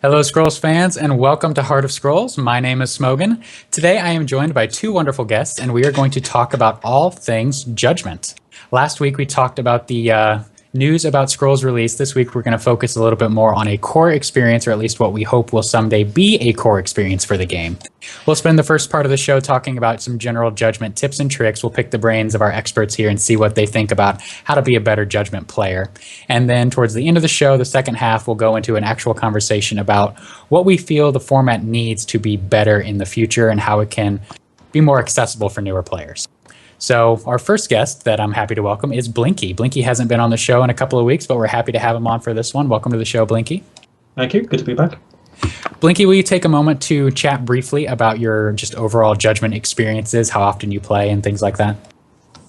Hello, Scrolls fans, and welcome to Heart of Scrolls. My name is Smogan. Today I am joined by two wonderful guests, and we are going to talk about all things Judgment. Last week we talked about the news about Scrolls release. This week we're going to focus a little bit more on a core experience, or at least what we hope will someday be a core experience for the game. We'll spend the first part of the show talking about some general Judgment tips and tricks. We'll pick the brains of our experts here and see what they think about how to be a better Judgment player. And then towards the end of the show, the second half, we'll go into an actual conversation about what we feel the format needs to be better in the future and how it can be more accessible for newer players. So our first guest that I'm happy to welcome is Blinky. Blinky hasn't been on the show in a couple of weeks, but we're happy to have him on for this one. Welcome to the show, Blinky. Thank you. Good to be back. Blinky, will you take a moment to chat briefly about your just overall Judgment experiences, how often you play and things like that?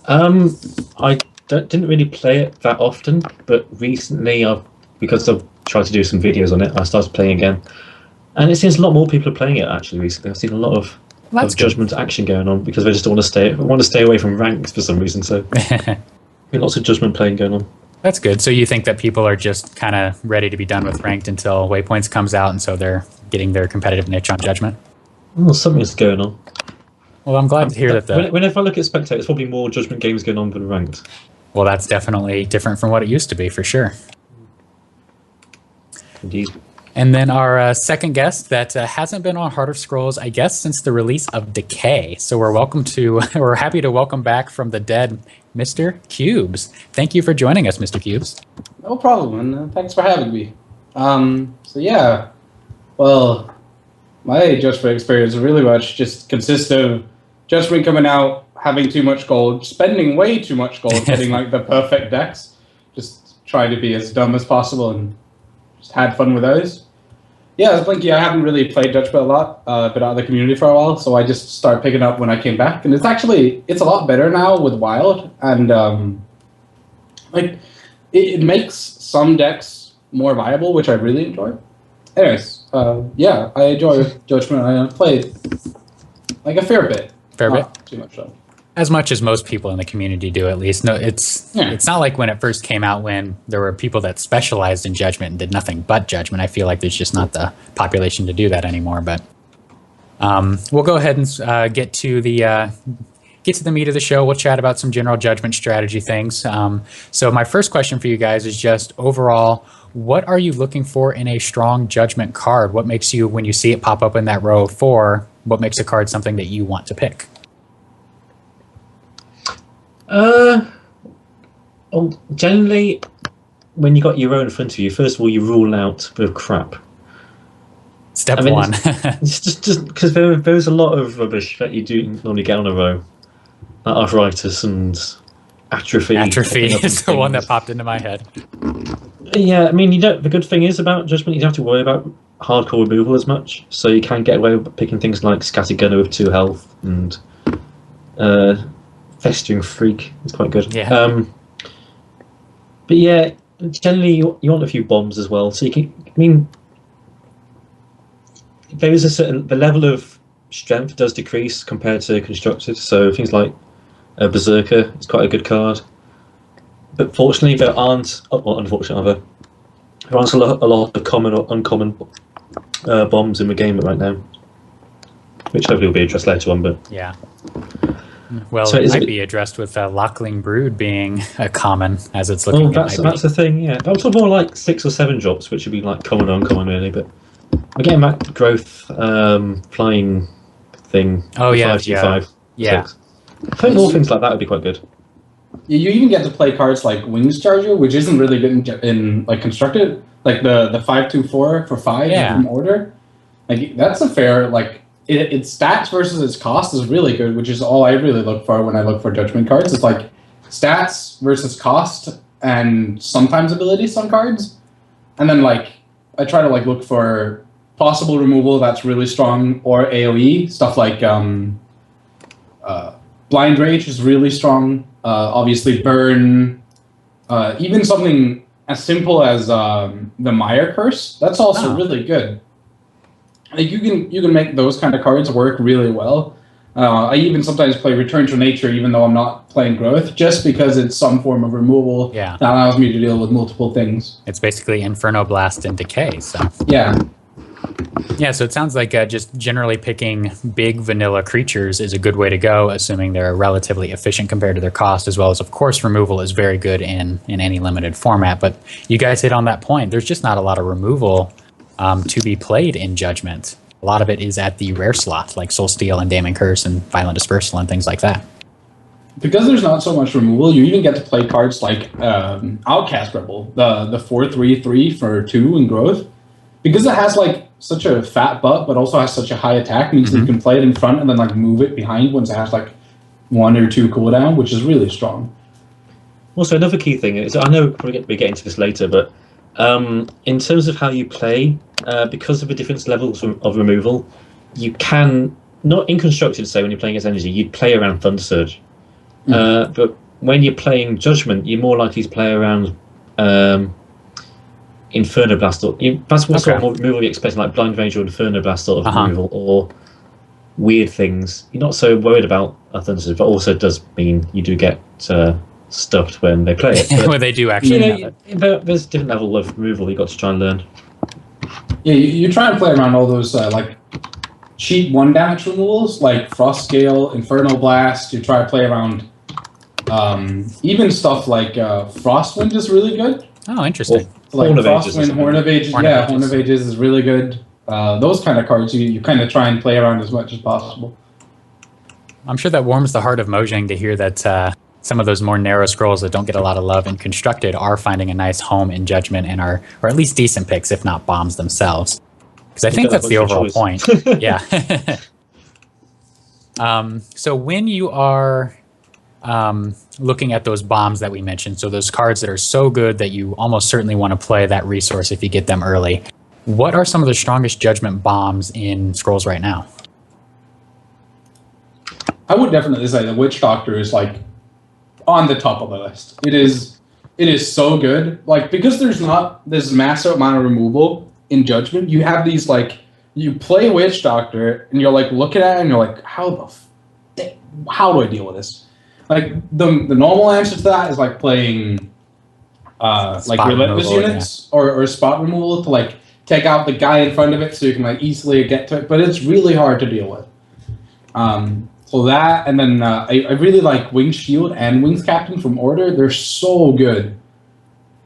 I didn't really play it that often, but recently, because I've tried to do some videos on it, I started playing again. And it seems a lot more people are playing it actually recently. I've seen a lot of Judgment action going on because they just want to stay away from ranks for some reason. So lots of Judgment playing going on. That's good. So you think that people are just kind of ready to be done with ranked until Waypoints comes out, and so they're getting their competitive niche on Judgment? Well, something's going on. Well, I'm glad to hear that. Whenever I look at Spectate, there's probably more Judgment games going on than ranked. Well, that's definitely different from what it used to be, for sure. Indeed. And then our second guest that hasn't been on Heart of Scrolls, I guess, since the release of Decay. So we're happy to welcome back from the dead Mr. Cubes. Thank you for joining us, Mr. Cubes. No problem, and thanks for having me. So yeah, well, my Judgment experience really much just consists of Judgment coming out, having too much gold, spending way too much gold, getting like the perfect decks, just trying to be as dumb as possible and just had fun with those. Yeah, as Blinky, I haven't really played Judgment a lot, been out of the community for a while, so I just started picking up when I came back, and it's a lot better now with Wild, and it makes some decks more viable, which I really enjoy. Anyways, yeah, I enjoy Judgment. I played like a fair bit. Not too much though. As much as most people in the community do, at least. No, it's not like when it first came out, when there were people that specialized in Judgment and did nothing but Judgment. I feel like there's just not the population to do that anymore. But we'll go ahead and get to the meat of the show. We'll chat about some general Judgment strategy things. So my first question for you guys is just overall, what are you looking for in a strong Judgment card? What makes you, when you see it pop up in that row of 4, what makes a card something that you want to pick? Generally, when you got your own in front of you, first of all, you rule out a bit of crap. Step one. It's just because there's a lot of rubbish that you do normally get on a row. Like arthritis and atrophy. Atrophy is the one that popped into my head. Yeah, I mean, the good thing is about Judgment, you don't have to worry about hardcore removal as much, so you can get away with picking things like Scattergunner with 2 health and Festering Freak. It's quite good. Yeah. But yeah, generally you want a few bombs as well. So you can, I mean, there is the level of strength does decrease compared to Constructed. So things like Berserker is quite a good card. But fortunately, there aren't. Well, unfortunately, there aren't a lot of common or uncommon bombs in the game right now, which hopefully will be addressed later on. But yeah. Well, so it might be addressed with Lockling Brood being a common, as it's looking. Oh, that's the thing. Yeah, I'm talking more like 6 or 7 drops, which would be like common or uncommon, really. But I'm getting that growth flying thing. Oh yeah, 525. Yeah. I think more things like that would be quite good. You even get to play cards like Wings Charger, which isn't really good in like Constructed, like the 524 for 5 from Order. Like that's a fair like. Its stats versus its cost is really good, which is all I really look for when I look for Judgment cards. It's like stats versus cost and sometimes abilities on cards. And then like I try to like look for possible removal that's really strong or AoE. Stuff like Blind Rage is really strong. Obviously Burn. Even something as simple as the Mire Curse. That's also really good. Like you can make those kind of cards work really well. I even sometimes play Return to Nature, even though I'm not playing Growth, just because it's some form of removal that allows me to deal with multiple things. It's basically Inferno Blast and Decay. So yeah, Yeah, so it sounds like just generally picking big vanilla creatures is a good way to go, assuming they're relatively efficient compared to their cost, as well as, of course, removal is very good in any limited format. But you guys hit on that point. There's just not a lot of removal to be played in Judgment. A lot of it is at the rare slot, like Soul Steal and Damon Curse and Violent Dispersal and things like that. Because there's not so much removal, you even get to play cards like Outcast Rebel, the 4/3/3 for 2 in growth. Because it has like such a fat butt, but also has such a high attack, means that you can play it in front and then like move it behind once it has like 1 or 2 cooldown, which is really strong. Also, another key thing is, I know we'll probably get into this later, but in terms of how you play, because of the different levels of removal, you can, not in Constructed, say when you're playing as energy, you'd play around Thunder Surge. But when you're playing Judgment, you're more likely to play around Inferno Blast. That's what sort of removal you expect, like Blind Rage or Inferno Blast sort of removal, or weird things. You're not so worried about a Thunder Surge, but also it does mean you do get stuffed when they play it. But, When they do actually have it. But there's a different level of removal you've got to try and learn. Yeah, you try and play around all those like cheap 1 damage removals, like Frost Scale, Infernal Blast. You try to play around even stuff like Frostwind is really good. Oh, interesting. Like Horn of Ages Frostwind, Horn of Ages, Horn of Ages. Horn of Ages is really good. Those kind of cards you kind of try and play around as much as possible. I'm sure that warms the heart of Mojang to hear that some of those more narrow scrolls that don't get a lot of love in Constructed are finding a nice home in Judgment and are, or at least decent picks, if not bombs themselves. Because I think that's the overall point. Yeah. So when you are looking at those bombs that we mentioned, so those cards that are so good that you almost certainly want to play that resource if you get them early, what are some of the strongest Judgment bombs in Scrolls right now? I would definitely say the Witch Doctor is like on the top of the list. It is so good. Like, because there's not this massive amount of removal in Judgment, you have these like, you play Witch Doctor and you're like looking at it and you're like, how do I deal with this? Like the normal answer to that is like playing like relentless units or spot removal to like take out the guy in front of it so you can like easily get to it, but it's really hard to deal with. So that, and then I really like Winged Shield and Wings Captain from Order. They're so good.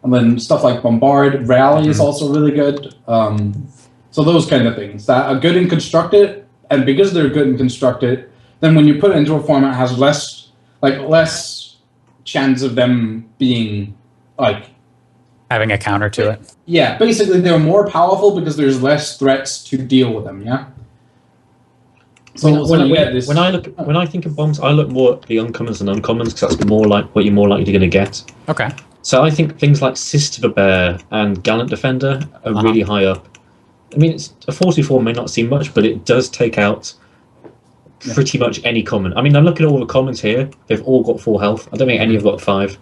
And then stuff like Bombard, Rally is also really good. So those kind of things that are good and constructed, and because they're good and constructed, then when you put it into a format, it has less chance of them being like having a counter to it. Yeah, basically they're more powerful because there's less threats to deal with them. Yeah. So when I think of bombs, I look more at the uncommons and uncommons because that's more like what you're more likely going to get. Okay. So I think things like Sister the Bear and Gallant Defender are really high up. I mean, it's a 44 may not seem much, but it does take out pretty much any common. I mean, I'm looking at all the commons here. They've all got 4 health. I don't think any have got 5.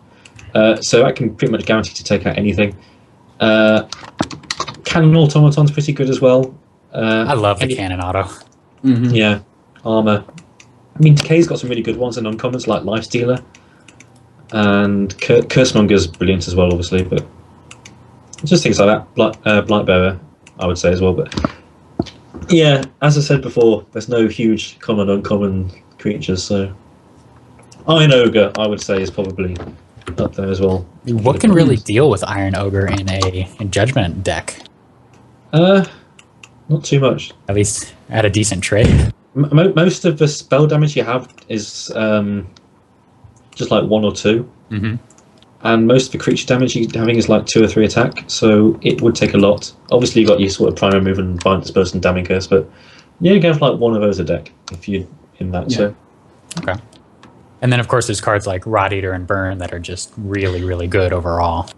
So I can pretty much guarantee to take out anything. Cannon Automaton's pretty good as well. I love the Cannon Auto. Yeah, Armor. I mean, Decay's got some really good ones in uncommons like Lifestealer. And Cursemonger's brilliant as well, obviously, but just things like that. Blightbearer, I would say as well. But yeah, as I said before, there's no huge common uncommon creatures, so Iron Ogre, I would say, is probably up there as well. What can really deal with Iron Ogre in a Judgment deck? Not too much. At least at a decent trade. Most of the spell damage you have is just like 1 or 2. And most of the creature damage you're having is like 2 or 3 attack, so it would take a lot. Obviously, you've got your sort of Primal Move and Violent Dispersal and Damning Curse, but yeah, you can have like 1 of those a deck if you're in that. Yeah. So. Okay. And then, of course, there's cards like Rot Eater and Burn that are just really, really good overall.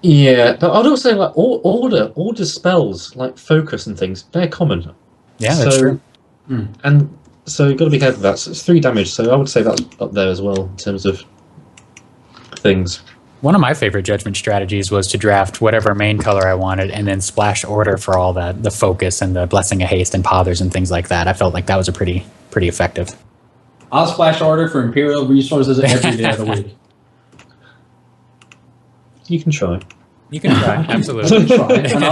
Yeah, but I'd also say like order spells like Focus and things, they're common. Yeah, that's true. And so you've got to be careful of that. So it's 3 damage, so I would say that's up there as well in terms of things. One of my favorite Judgment strategies was to draft whatever main color I wanted and then splash Order for all the focus and the Blessing of Haste and Pothers and things like that. I felt like that was a pretty effective. I'll splash Order for Imperial resources every day of the week. You can try. You can try, absolutely. Try, and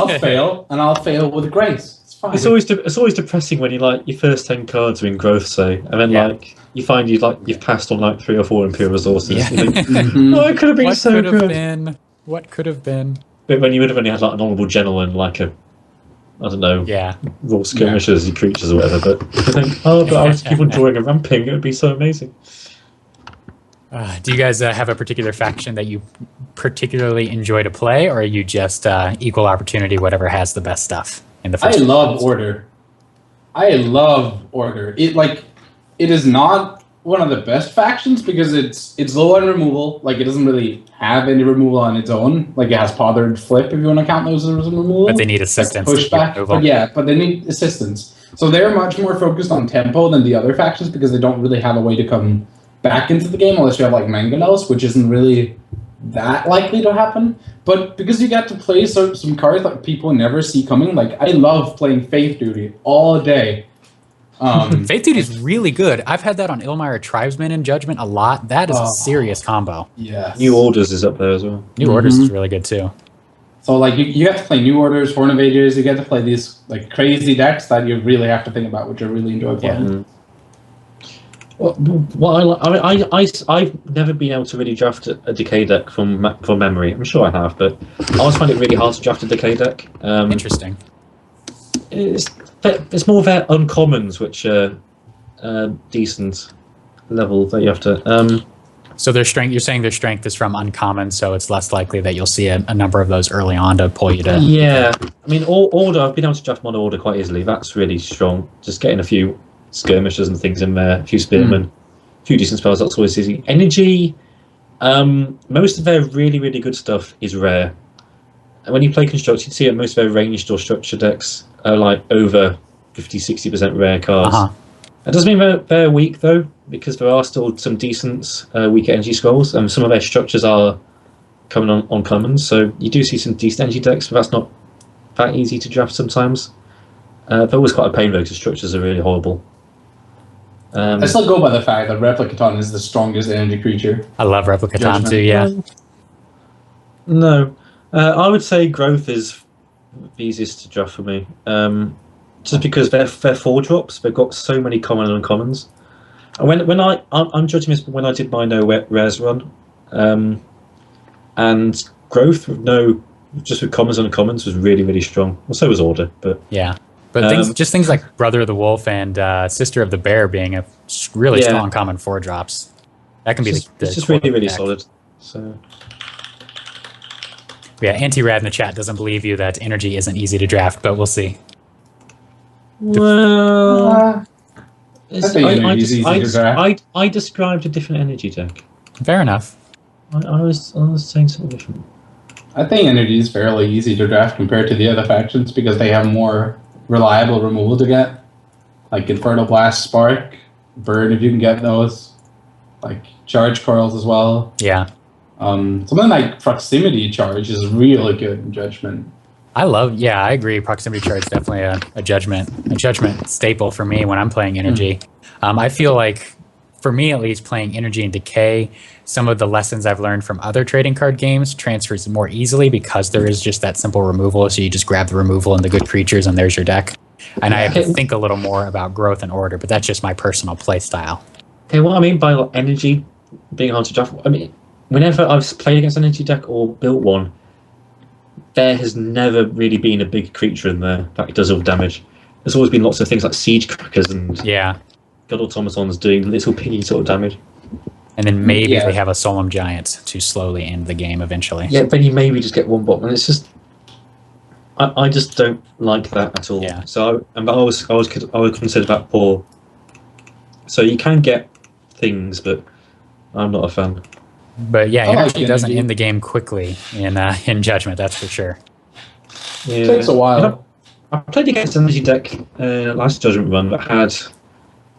I'll fail with grace. It's fine. It's always depressing when you like your first 10 cards are in growth, say, and then like you find you've passed on like 3 or 4 Imperial resources. Yeah. You think, Mhm. oh, it could have been What so could have good. been? What could have been? But when you would have only had like an honourable general and like a, I don't know, Yeah. raw skirmishers, your creatures or whatever. But you think, oh, but I was keep on drawing a ramping. It would be so amazing. Do you guys have a particular faction that you particularly enjoy to play, or are you just equal opportunity, whatever has the best stuff in the I first? love Order. I love Order. It is not one of the best factions because it's low on removal. Like, it doesn't really have any removal on its own. Like, it has Pothered Flip if you want to count those as removal. But they need assistance. Like pushback. But they need assistance. So they're much more focused on tempo than the other factions because they don't really have a way to come back into the game unless you have like Mangonels, which isn't really that likely to happen. But because you get to play some cards that people never see coming, like I love playing Faith Duty all day. Faith Duty is really good. I've had that on Ilmire Tribesmen in Judgment a lot. That is a serious combo. Yeah. New Orders is up there as well. New Orders is really good too. So like you get to play New Orders, Horn of Ages, you get to play these like crazy decks that you really have to think about, which I really enjoy playing. I've never been able to really draft a decay deck from memory. I'm sure I have, but I always find it really hard to draft a decay deck. Interesting. It's more their uncommons, which are decent level that you have to. So their strength. You're saying their strength is from uncommon, so it's less likely that you'll see a number of those early on to pull you to. Yeah, I mean, order. I've been able to draft mono order quite easily. That's really strong. Just getting a few skirmishers and things in there, a few spearmen, a few decent spells. That's always easy. Energy. Most of their really good stuff is rare. And when you play construct, you see that most of their ranged or structure decks are like over 50-60% rare cards. That doesn't mean they're weak though, because there are still some decent weaker energy scrolls, and some of their structures are coming on commons. So you do see some decent energy decks, but that's not that easy to draft sometimes. They're always quite a pain though, because structures are really horrible. I still go by the fact that Replicaton is the strongest energy creature. I love Replicaton too. Yeah. No, I would say Growth is the easiest to draft for me. Just because they're 4-drops, they've got so many common and uncommons. And I'm judging this when I did my no rares run, and Growth just with commons and uncommons was really strong. Well, so was Order, but yeah. But things like Brother of the Wolf and Sister of the Bear being a really strong common 4-drops. That can be it's just really solid. So. Yeah, Anti-Rad in the chat doesn't believe you that energy isn't easy to draft, but we'll see. Well, I described a different energy deck. Fair enough. I was saying something different. I think energy is fairly easy to draft compared to the other factions because they have more reliable removal to get. Like Infernal Blast, Spark, Burn if you can get those. Like Charge Coils as well. Yeah. Something like Proximity Charge is really good in Judgment. I agree. Proximity Charge is definitely a judgment staple for me when I'm playing energy. I feel like, for me at least, playing energy and decay, some of the lessons I've learned from other trading card games transfers more easily because there is just that simple removal. So you just grab the removal and the good creatures and there's your deck. And I have to think a little more about Growth and Order, but that's just my personal play style. Okay, what I mean by energy being hard to draft, I mean, whenever I've played against an energy deck or built one, there has never really been a big creature in there that does all damage. There's always been lots of things like Siege Crackers and God Automatons doing little piggy sort of damage. And then maybe they have a Solemn Giant to slowly end the game eventually. Yeah, then you maybe just get one bot, and it's just I just don't like that at all. Yeah. So I was consider that poor. So you can get things, but I'm not a fan. But yeah, energy doesn't end the game quickly in Judgment, that's for sure. Yeah. It takes a while. I played against an energy deck last Judgment run that had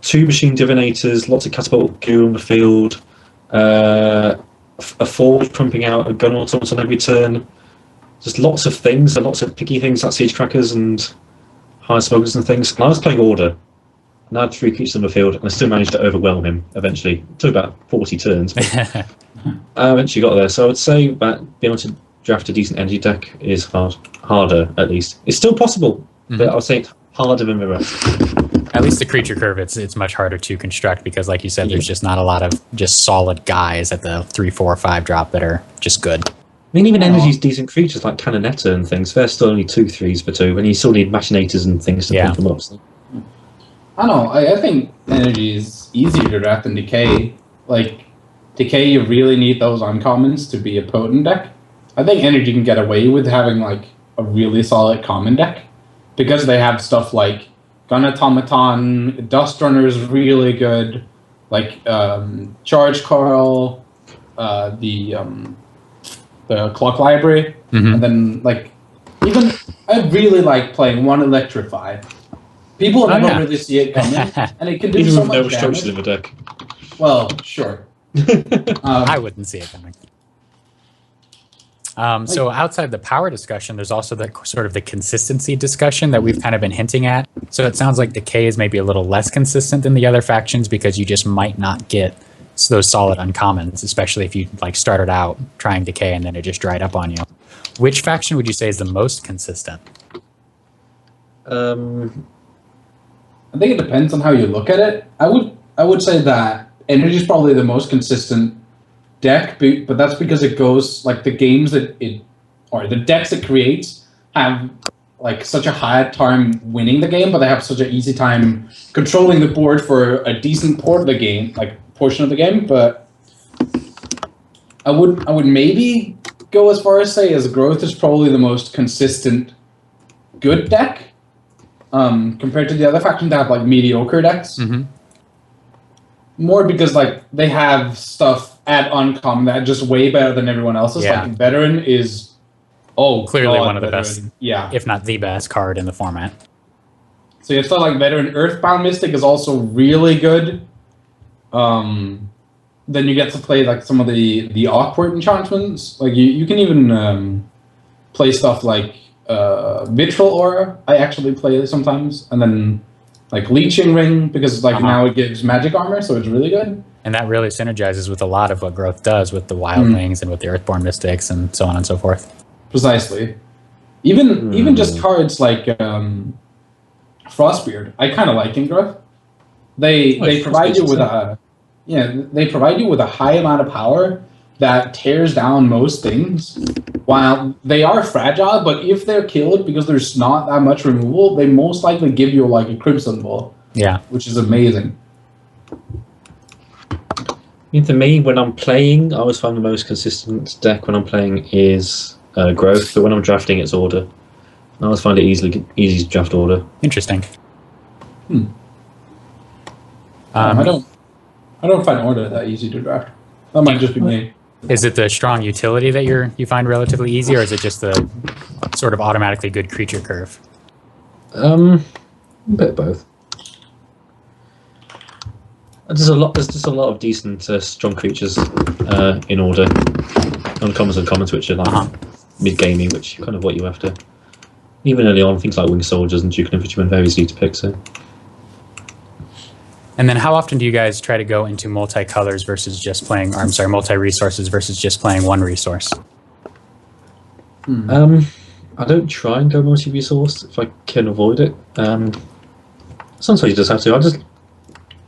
2 Machine Divinators, lots of Catapult Goo on the field, a Forge pumping out a Gun Automaton every turn, just lots of things, and lots of picky things like Siege Crackers and High Smugglers and things. And I was playing Order, and I had 3 creatures on the field, and I still managed to overwhelm him eventually. It took about 40 turns. I eventually got there, so I would say that being able to draft a decent energy deck is harder, at least. It's still possible, but I would say it's harder than the rest. At least the creature curve, it's much harder to construct because, like you said, there's just not a lot of just solid guys at the 3, 4, 5 drop that are just good. I mean, even energy's decent creatures like Canonetta and things, they're still only 2 3s for 2, and you still need machinators and things to pump them up. So. I don't know. I think energy is easier to draft than decay. Like, decay, you really need those uncommons to be a potent deck. I think energy can get away with having like a really solid common deck because they have stuff like Gun Automaton, Dust Runner is really good, like Charge Coil, the Clock Library, and then like even I really like playing one Electrify. People never really see it coming, and it can do so much damage. Structure in the deck. Well, sure. I wouldn't see it coming. So outside the power discussion, there's also the sort of the consistency discussion that we've kind of been hinting at. So it sounds like Decay is maybe a little less consistent than the other factions because you just might not get those solid uncommons, especially if you like started out trying Decay and then it just dried up on you. Which faction would you say is the most consistent? I think it depends on how you look at it. I would say that Energy is probably the most consistent deck, but that's because it goes like the games that the decks it creates have like such a hard time winning the game, but they have such an easy time controlling the board for a decent portion of the game. But I would maybe go as far as say as Growth is probably the most consistent good deck compared to the other factions that have like mediocre decks. More because like they have stuff at uncommon that just way better than everyone else's. Yeah. Like Veteran is clearly one of the best, yeah, if not the best card in the format. So you have stuff like Veteran. Earthbound Mystic is also really good. Then you get to play like some of the awkward enchantments. Like you can even play stuff like Vitral Aura. I actually play it sometimes, and then like Leeching Ring because like now it gives magic armor, so it's really good. And that really synergizes with a lot of what Growth does with the Wildlings and with the Earthborn Mystics and so on and so forth. Precisely. Even just cards like Frostbeard, I kind of like in Growth. They provide you with a high amount of power that tears down most things. While they are fragile, but if they're killed because there's not that much removal, they most likely give you like a Crimson Ball. Yeah, which is amazing. For me, when I'm playing, I always find the most consistent deck when I'm playing is Growth, but when I'm drafting, it's Order. I always find it easy to draft Order. Interesting. I don't find Order that easy to draft. That might just be me. Is it the strong utility that you find relatively easy, or is it just the sort of automatically good creature curve? A bit of both. There's just a lot of decent strong creatures in Order. Uncommons and commons, which are like mid-gamey, which is kind of what you have to. Even early on, things like Winged Soldiers and Duke and Infantrymen very easy to pick. So. And then how often do you guys try to go into multi-colors versus just playing, or I'm sorry, multi-resources versus just playing one resource? I don't try and go multi-resource if I can avoid it. Sometimes you just have to. I just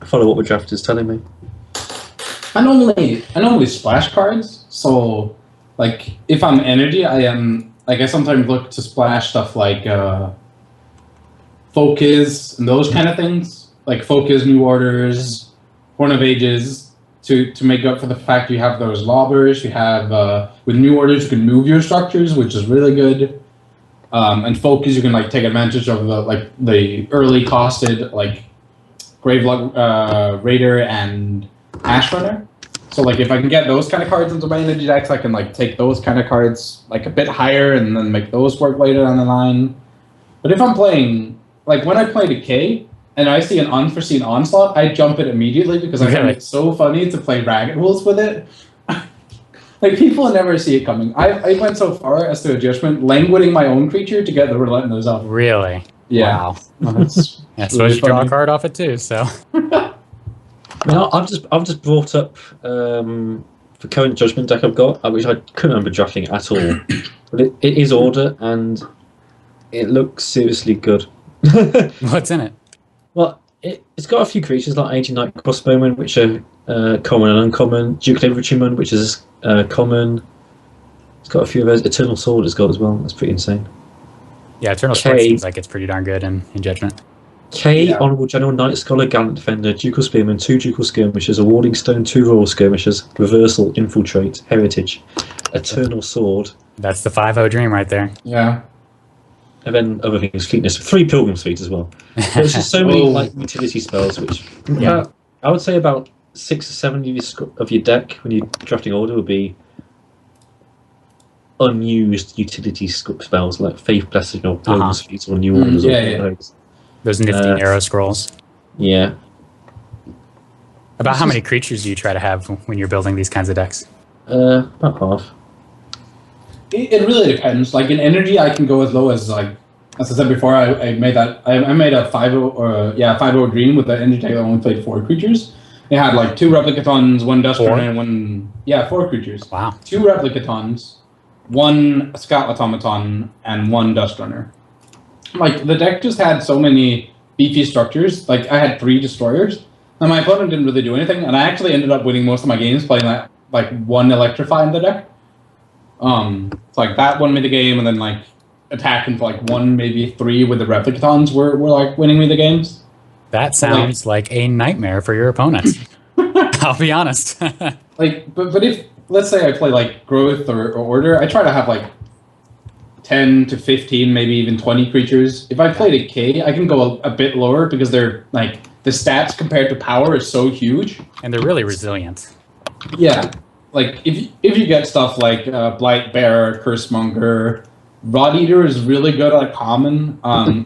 follow what the draft is telling me. I normally splash cards, so like if I'm energy, I sometimes look to splash stuff like Focus and those kind of things. Like Focus, New Orders, Horn of Ages, to make up for the fact you have those lobbers. You have with New Orders you can move your structures, which is really good. And Focus you can like take advantage of the early costed like Gravelog Raider and Ash Runner. So like if I can get those kind of cards into my energy decks, I can like take those kind of cards like a bit higher and then make those work later down the line. But if I'm playing like when I play Decay and I see an unforeseen onslaught, I jump it immediately because I find it so funny to play Ragged Wolves with it. Like people never see it coming. I went so far as to a Judgement languiding my own creature to get the Relentless up. Really? Yeah. Wow. Well, that's really you draw a card off it too. So. I mean, I've just brought up the current Judgment deck I've got, which I couldn't remember drafting at all. But it is Order, and it looks seriously good. What's in it? Well, it's got a few creatures like Ancient Knight Crossbowman, which are common and uncommon. Duke Infantryman, which is common. It's got a few of those. Eternal Sword it's got as well. That's pretty insane. Yeah, Eternal Sword seems like it's pretty darn good in Judgment. Honourable General, Knight Scholar, Gallant Defender, Ducal Spearman, 2 Ducal Skirmishers, a Warding Stone, 2 Royal Skirmishers, Reversal, Infiltrate, Heritage, Eternal Sword. That's the 5-0 dream right there. Yeah. And then other things, Fleetness, 3 Pilgrim's Fleet as well. There's just so many like utility spells, which I would say about 6 or 7 of your deck when you're drafting order would be unused utility spells like Faith Blessing or Pilgrim's Fleet or New Orders. Those nifty narrow scrolls. Yeah. About how many creatures do you try to have when you're building these kinds of decks? About half. It really depends. Like in energy, I can go as low as like, as I said before, I made that I made a 5-0 or 5-0 dream with the energy deck that only played 4 creatures. It had like 2 Replicatons, 1 Dust Runner, and 4 creatures. Wow. 2 Replicatons, 1 Scout Automaton, and 1 Dust Runner. Like the deck just had so many beefy structures. Like I had 3 destroyers, and my opponent didn't really do anything. And I actually ended up winning most of my games playing that like 1 Electrify in the deck. It's like that won me the game, and then like attacking for like 1, maybe 3 with the Replicatons were like winning me the games. That sounds like a nightmare for your opponents. I'll be honest. but if let's say I play like Growth or Order, I try to have like 10 to 15, maybe even 20 creatures. If I played a K, I can go a bit lower because they're like the stats compared to power is so huge, and they're really resilient. Yeah. Like if you get stuff like Blight Bearer, Cursemonger, Rod Eater is really good at common. I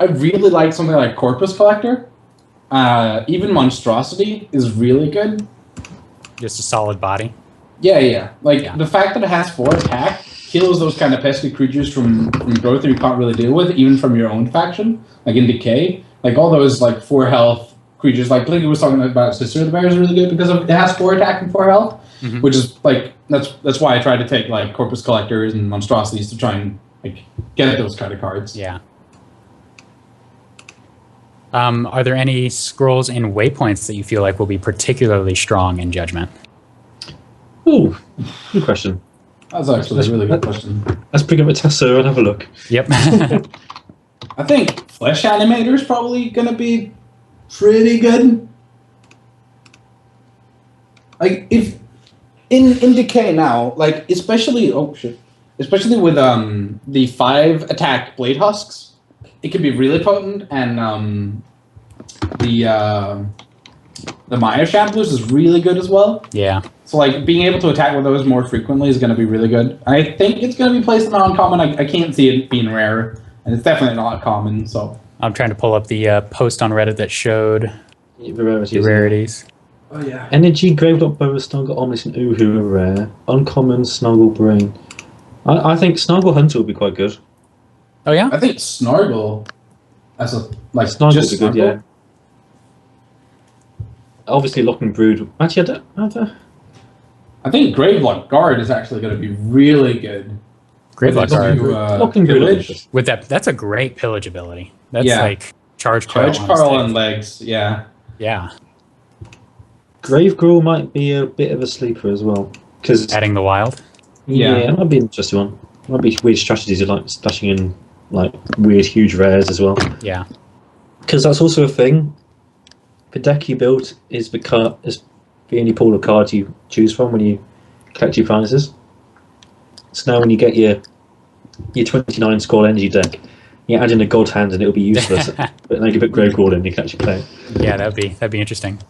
really like something like Corpus Collector. Even Monstrosity is really good. Just a solid body. Yeah. The fact that it has 4 attack kills those kind of pesky creatures from growth that you can't really deal with, even from your own faction, like in Decay. Like all those like 4 health creatures, like Blinky was talking about Sister of the Bear is really good because it has 4 attack and 4 health. Mm-hmm. Which is like that's why I try to take like Corpus Collectors and Monstrosities to try and like get those kind of cards. Yeah. Are there any scrolls in waypoints that you feel like will be particularly strong in Judgment? Ooh, good question. That's actually a really good question. Let's bring up a Tessa and have a look. Yep. I think Flesh Animator is probably gonna be pretty good. Like if in Decay now, like especially with the 5 attack Blade Husks, it can be really potent, and the Maya Shamblers is really good as well. Yeah. So like being able to attack with those more frequently is going to be really good. I think it's going to be placed in uncommon. I can't see it being rare, and it's definitely not common. So I'm trying to pull up the post on Reddit that showed the rarities. Oh yeah. Energy, Gravelock, Boa, Snuggle, Omnis, and Uhu are rare. Uncommon, Snuggle, Brain. I think Snuggle Hunter would be quite good. Oh yeah? I think Snargle as a like Snuggle just would be good, yeah. Obviously Lock and Brood. Actually, I think Gravelock Guard is actually going to be really good. Gravelock Guard. Lock and Pillage. With that's a great pillage ability. That's like Charge Carl and legs, yeah. Yeah. Grave Gruul might be a bit of a sleeper as well. Cause, adding the wild? Yeah, it might be an interesting one. Might be weird strategies of like splashing in like weird huge rares as well. Yeah. Because that's also a thing. The deck you build is the only pool of cards you choose from when you collect your prizes. So now when you get your 29 score energy deck, you add in a God Hand and it'll be useless. But then you put Grave Gruul in, you can actually play it. Yeah, that'd be interesting.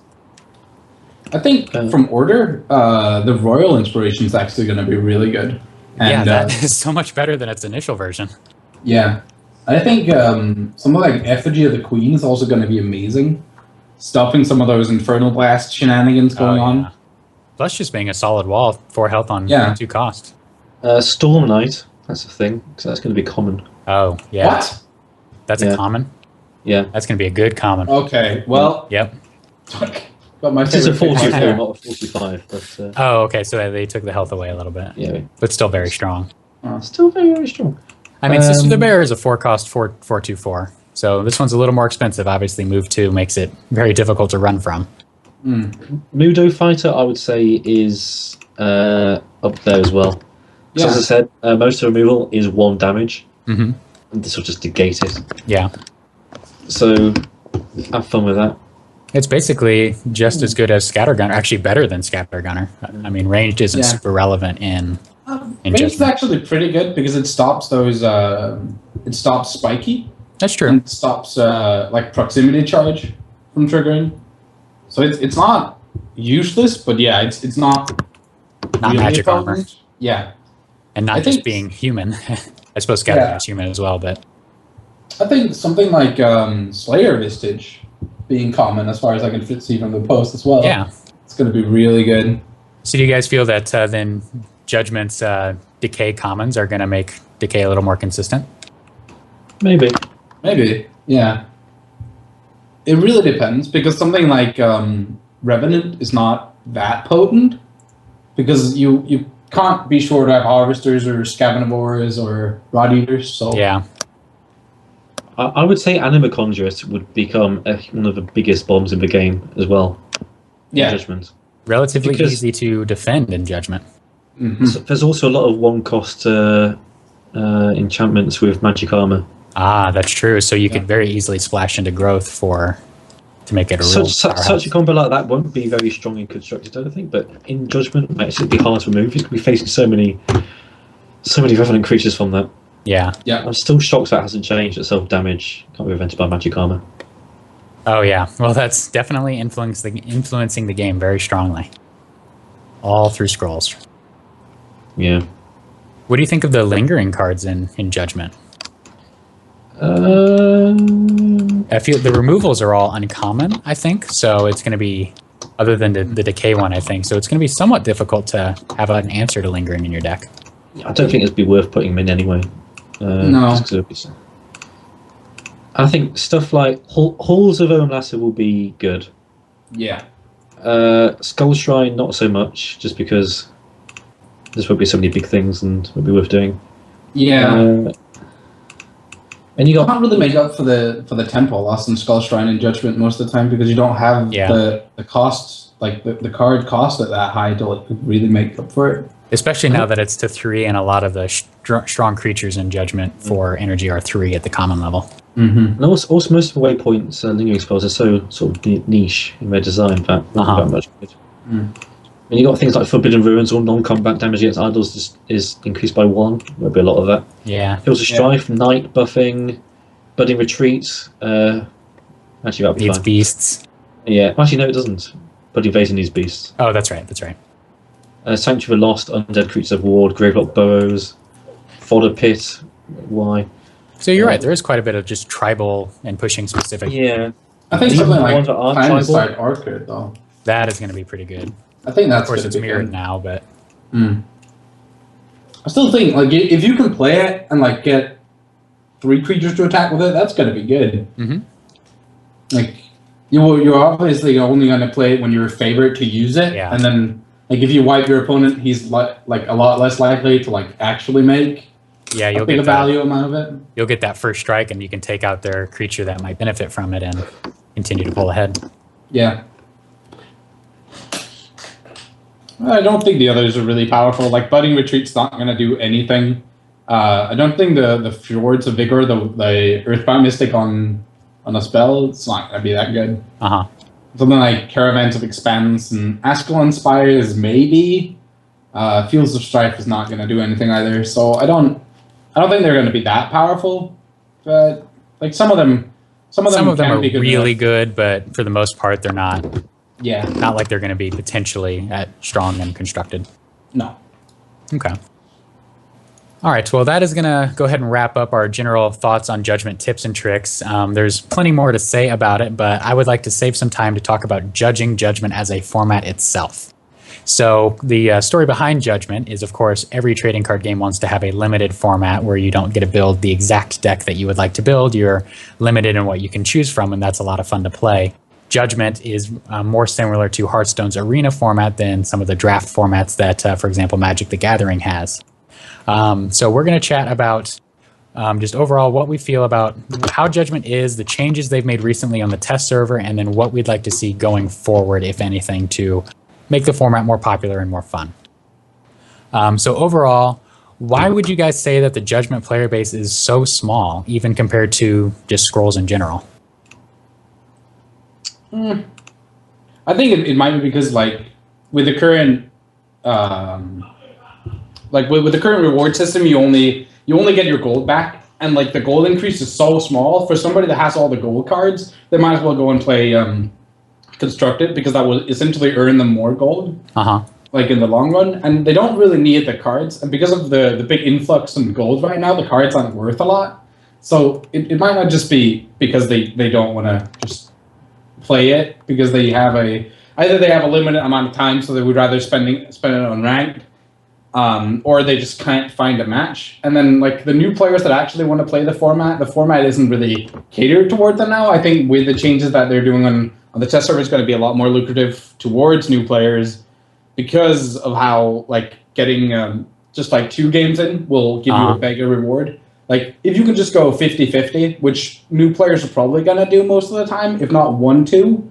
I think from Order, the Royal Inspiration is actually going to be really good. And, yeah, that is so much better than its initial version. Yeah. I think something like Effigy of the Queen is also going to be amazing. Stopping some of those Infernal Blast shenanigans going on. Plus just being a solid wall, 4 health on 2 cost. Storm Knight, that's a thing, so that's going to be common. Oh, yeah. What? That's a common? Yeah. That's going to be a good common. Okay, well... Yep. But my it's a 44, not a 45. But, oh, okay, so they took the health away a little bit. Yeah. But still very strong. Still very, very strong. I mean, Sister of the Bear is a 4 cost 4/4/4. So this one's a little more expensive. Obviously, Move 2 makes it very difficult to run from. Mudo Fighter, I would say, is up there as well. Yeah. As I said, most removal is 1 damage, Mm-hmm. and this will just negate it. Yeah. So have fun with that. It's basically just as good as Scattergunner, actually better than Scattergunner. I mean, ranged isn't super relevant in Range is Judgment. actually pretty good because it stops those. It stops spiky. That's true. And it stops like proximity charge from triggering. So it's not useless, but yeah, it's not Not really magic armor. potent. Yeah, And not I just think- being human. I suppose Scattergunner's human as well, but I think something like Slayer Vistage being common, as far as I can see from the post as well. yeah. It's going to be really good. So do you guys feel that then Judgment's decay commons are going to make decay a little more consistent? Maybe. Maybe, yeah. It really depends because something like Revenant is not that potent because you can't be sure to have Harvesters or Scavengers or Rod Eaters. So Yeah. I would say Anima Conjurers would become one of the biggest bombs in the game as well. yeah. Judgment. Relatively Because- easy to defend in Judgment. Mhm. So there's also a lot of one-cost enchantments with magic armor. Ah, that's true. So you could very easily splash into growth to make it a real powerhouse. Such a combo like that won't be very strong in constructed, I don't think. But in Judgment, it makes it be hard to remove. You're going to be facing so many revenant creatures from that. Yeah. I'm still shocked that hasn't changed. That self-damage can't be prevented by magic armor. Oh yeah. Well, that's definitely influencing the game very strongly. All through scrolls. Yeah. What do you think of the lingering cards in Judgment? I feel the removals are all uncommon, I think. So it's going to be, other than the decay one, I think. So it's going to be somewhat difficult to have an answer to lingering in your deck. I don't think it'd be worth putting them in anyway. No. just 'cause it'd be- I think stuff like Halls of Omlassa will be good. Yeah. Skull Shrine, not so much, just because there's probably so many big things and would be worth doing. Yeah. And you You got can't really make up for the tempo loss in Skull Shrine and Judgment most of the time because you don't have the cost, like the card cost at that high to like really make up for it. Especially now that it's to 3 and a lot of the strong creatures in Judgment for energy are 3 at the common level. Mm-hmm. and also most of the waypoints lingering spells are so sort of niche in their design that not that much good. And you got things like Forbidden Ruins or non-combat damage against idols is increased by 1. There'll be a lot of that. Yeah. Hills of Strife, Night buffing, Budding Retreats. Actually, that'll be Needs fine. beasts. Yeah, actually no, it doesn't. Budding Invasion needs beasts. Oh, that's right. That's right. Sanctuary of the Lost, Undead Creatures of Ward, Gravelock Burrows, Fodder Pit. Why? So you're right. There is quite a bit of just tribal and pushing specific. Yeah. I think Even something the like ones that aren't Clandestine Orchid though. That is going to be pretty good. I think that's Of course, gonna it's be mirrored good. now, but I still think like if you can play it and like get 3 creatures to attack with it, that's gonna be good. Mhm. Like you're obviously only gonna play it when you're a favorite to use it, Yeah. and then like if you wipe your opponent, he's like a lot less likely to like actually make yeah, a you'll big get that. value amount of it. You'll get that first strike, and you can take out their creature that might benefit from it and continue to pull ahead. Yeah. I don't think the others are really powerful. Like Budding Retreat's not going to do anything. I don't think the Fjords of Vigor, the Earthbound Mystic on a spell, it's not going to be that good. Uh huh. Something like Caravans of Expanse and Ascalon Spires, maybe. Fields of Strife is not going to do anything either. So I don't think they're going to be that powerful. But like some of them Some of them can are be good really enough. good, but for the most part, they're not. Yeah. Not like they're going to be potentially strong and constructed. No. Okay. All right. Well, that is going to go ahead and wrap up our general thoughts on Judgment tips and tricks. There's plenty more to say about it, but I would like to save some time to talk about judging Judgment as a format itself. So the story behind Judgment is, of course, every trading card game wants to have a limited format where you don't get to build the exact deck that you would like to build. You're limited in what you can choose from, and that's a lot of fun to play. Judgment is more similar to Hearthstone's arena format than some of the draft formats that, for example, Magic the Gathering has. So we're going to chat about just overall what we feel about how Judgment is, the changes they've made recently on the test server, and then what we'd like to see going forward, if anything, to make the format more popular and more fun. So overall, why would you guys say that the Judgment player base is so small, even compared to just Scrolls in general? I think it might be because, like, with the current, with the current reward system, you only get your gold back, and like the gold increase is so small for somebody that has all the gold cards. They might as well go and play Constructed, because that will essentially earn them more gold. Like in the long run, and they don't really need the cards, and because of the big influx in gold right now, the cards aren't worth a lot. So it might not just be because they don't want to just play it because they have either they have a limited amount of time, so they would rather spend it on ranked, or they just can't find a match. And then like the new players that actually want to play the format isn't really catered toward them now. I think with the changes that they're doing on the test server, it's going to be a lot more lucrative towards new players, because of how like getting just like 2 games in will give you a bigger reward. Like if you can just go 50-50, which new players are probably going to do most of the time, if not 1-2,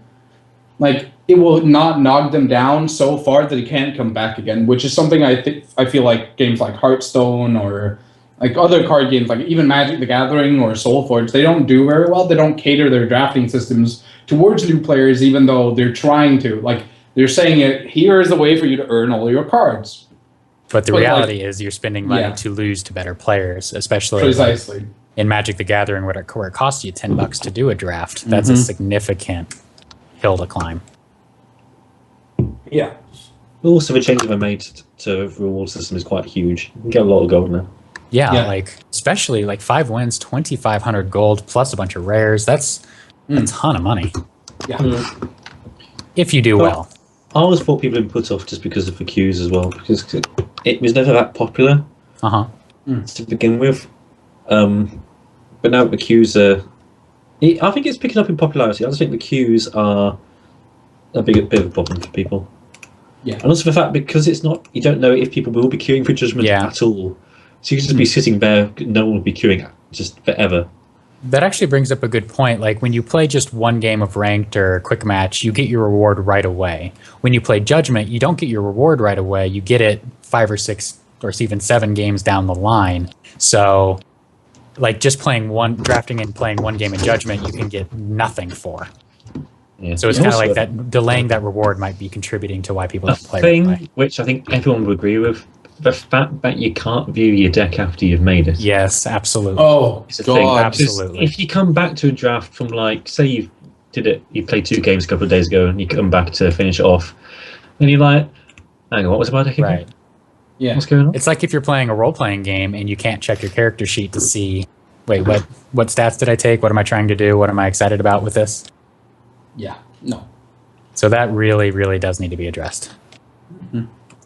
like it will not knock them down so far that they can't come back again, which is something I feel like games like Hearthstone or like other card games, like even Magic the Gathering or Soulforge, they don't do very well. They don't cater their drafting systems towards new players, even though they're trying to. Like they're saying here is the way for you to earn all your cards. But the reality is you're spending money to lose to better players, especially precisely in Magic the Gathering, where it costs you $10 to do a draft. That's a significant hill to climb. Yeah. Also, the changes they made to the reward system is quite huge. You can get a lot of gold now. Yeah, like especially like 5 wins, 2,500 gold plus a bunch of rares. That's a ton of money. Yeah. If you do well. I always thought people had been put off just because of the queues as well, because it was never that popular to begin with. But now the queues are... I think it's picking up in popularity. I just think the queues are a bit of a problem for people. Yeah. And also the fact, because it's not... You don't know if people will be queuing for Judgment at all. So you can just be sitting there, no one will be queuing just forever. That actually brings up a good point. Like when you play just one game of ranked or quick match, you get your reward right away. When you play Judgment, you don't get your reward right away. You get it 5 or 6 or even 7 games down the line. So like just drafting and playing one game in Judgment, you can get nothing for. Yeah. So it's kind of like that delaying that reward might be contributing to why people don't play. The thing which I think everyone would agree with, the fact that you can't view your deck after you've made it. Yes, absolutely. Oh, God. Absolutely. If you come back to a draft from, like, say you played 2 games a couple of days ago and you come back to finish it off, and you're like, hang on, what was my deck again? Right. Yeah. What's going on? It's like if you're playing a role-playing game and you can't check your character sheet to see, wait, what stats did I take? What am I trying to do? What am I excited about with this? Yeah, no. So that really, really does need to be addressed.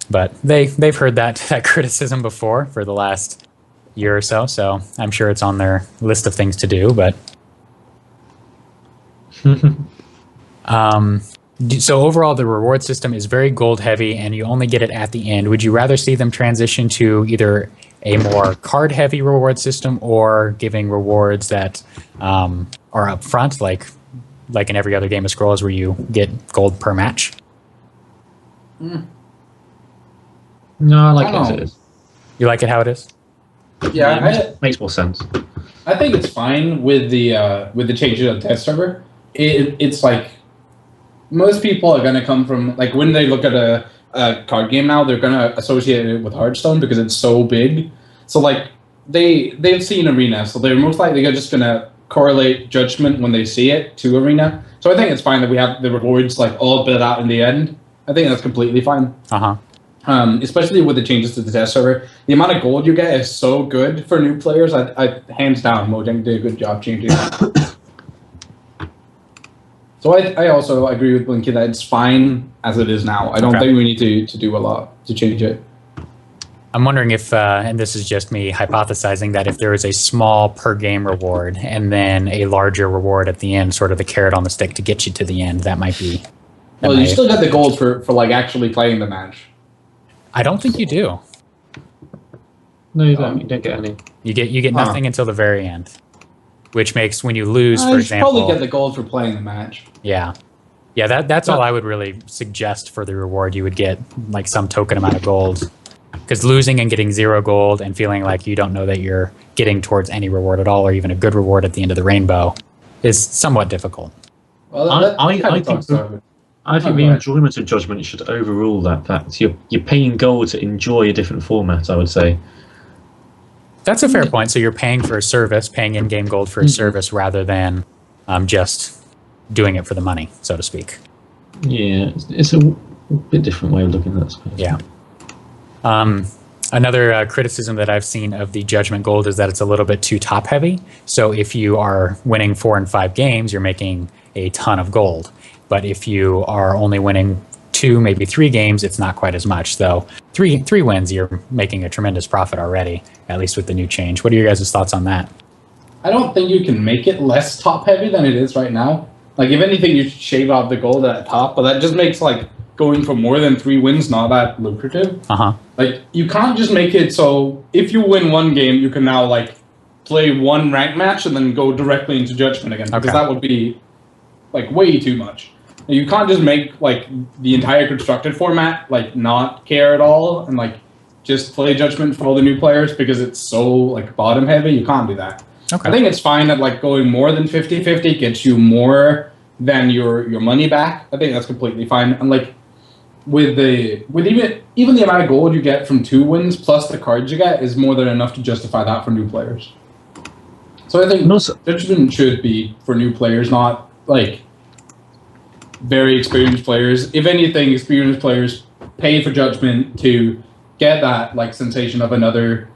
But they've heard that criticism before for the last year or so, so I'm sure it's on their list of things to do. But so overall, the reward system is very gold heavy, and you only get it at the end. Would you rather see them transition to either a more card heavy reward system or giving rewards that are up front, like in every other game of Scrolls, where you get gold per match? No, I like it as it is. You like it how it is? Yeah, it makes more sense. I think it's fine with the changes of the test server. It's like most people are going to come from, like, when they look at a card game now, they're going to associate it with Hearthstone because it's so big. So like they've seen Arena, so they're most likely just going to correlate Judgment when they see it to Arena. So I think it's fine that we have the rewards like all built out in the end. I think that's completely fine. Especially with the changes to the test server. The amount of gold you get is so good for new players. I hands down, Mojang did a good job changing it. So I also agree with Blinky that it's fine as it is now. I don't think we need to do a lot to change it. I'm wondering if, and this is just me hypothesizing, that if there is a small per game reward and then a larger reward at the end, sort of the carrot on the stick to get you to the end, that might be... Well, you still get the gold for like actually playing the match. I don't think you do. No, you don't. You don't get any. You get nothing until the very end, which makes when you lose, for You should example. probably get the gold for playing the match. Yeah. Yeah, that's all I would really suggest for the reward. You would get like some token amount of gold. Because losing and getting 0 gold and feeling like you don't know that you're getting towards any reward at all or even a good reward at the end of the rainbow is somewhat difficult. Well, I think the enjoyment of Judgment should overrule that fact. You're paying gold to enjoy a different format, I would say. That's a fair point. So you're paying for a service, paying in-game gold for a service rather than just doing it for the money, so to speak. Yeah, it's a bit different way of looking at it, I suppose. Yeah. Another criticism that I've seen of the Judgment Gold is that it's a little bit too top-heavy. So if you are winning 4 and 5 games, you're making a ton of gold. But if you are only winning 2, maybe 3 games, it's not quite as much. So three wins, you're making a tremendous profit already, at least with the new change. What are your guys' thoughts on that? I don't think you can make it less top-heavy than it is right now. Like, if anything, you should shave off the gold at the top, but that just makes, like, going for more than 3 wins not that lucrative. Like, you can't just make it so if you win 1 game, you can now, like, play 1 rank match and then go directly into Judgment again, because that would be, like, way too much. You can't just make, like, the entire constructed format, like, not care at all and, like, just play Judgment for all the new players because it's so, like, bottom heavy. You can't do that. I think it's fine that, like, going more than 50-50 gets you more than your money back. I think that's completely fine. And, like, with even the amount of gold you get from 2 wins plus the cards you get is more than enough to justify that for new players. So I think Judgment should be for new players, not, like, very experienced players. If anything, experienced players pay for Judgment to get that, like, sensation of another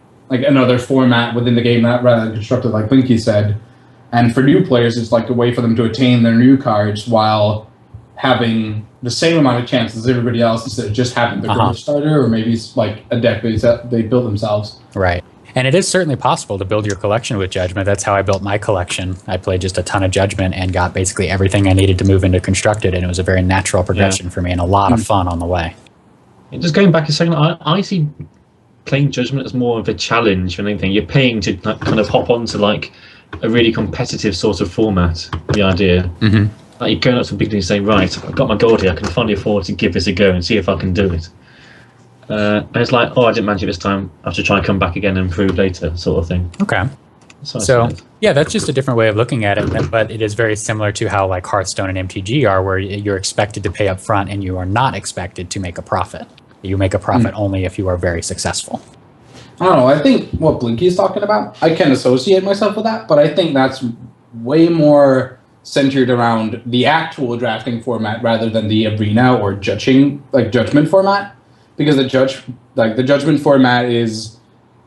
format within the game, that rather than constructed, like Blinky said. And for new players, it's like a way for them to attain their new cards while having the same amount of chances as everybody else instead of just having the growth starter or maybe like a deck that they built themselves. Right. And it is certainly possible to build your collection with Judgment. That's how I built my collection. I played just a ton of Judgment and got basically everything I needed to move into Constructed, and it was a very natural progression for me and a lot of fun on the way. Just going back a second, I see playing Judgment as more of a challenge than anything. You're paying to, like, kind of hop onto, like, a really competitive sort of format, the idea. Like, you're going up to the big league and saying, right, I've got my gold here, I can finally afford to give this a go and see if I can do it. And it's like, oh, I didn't manage it this time, I have to try and come back again and improve later, sort of thing. Okay. So yeah, that's just a different way of looking at it, but it is very similar to how, like, Hearthstone and MTG are, where you're expected to pay up front and you are not expected to make a profit. You make a profit only if you are very successful. I don't know, I think what Blinky is talking about, I can associate myself with that, but I think that's way more centered around the actual drafting format rather than the arena or Judgment format, because the Judgment format is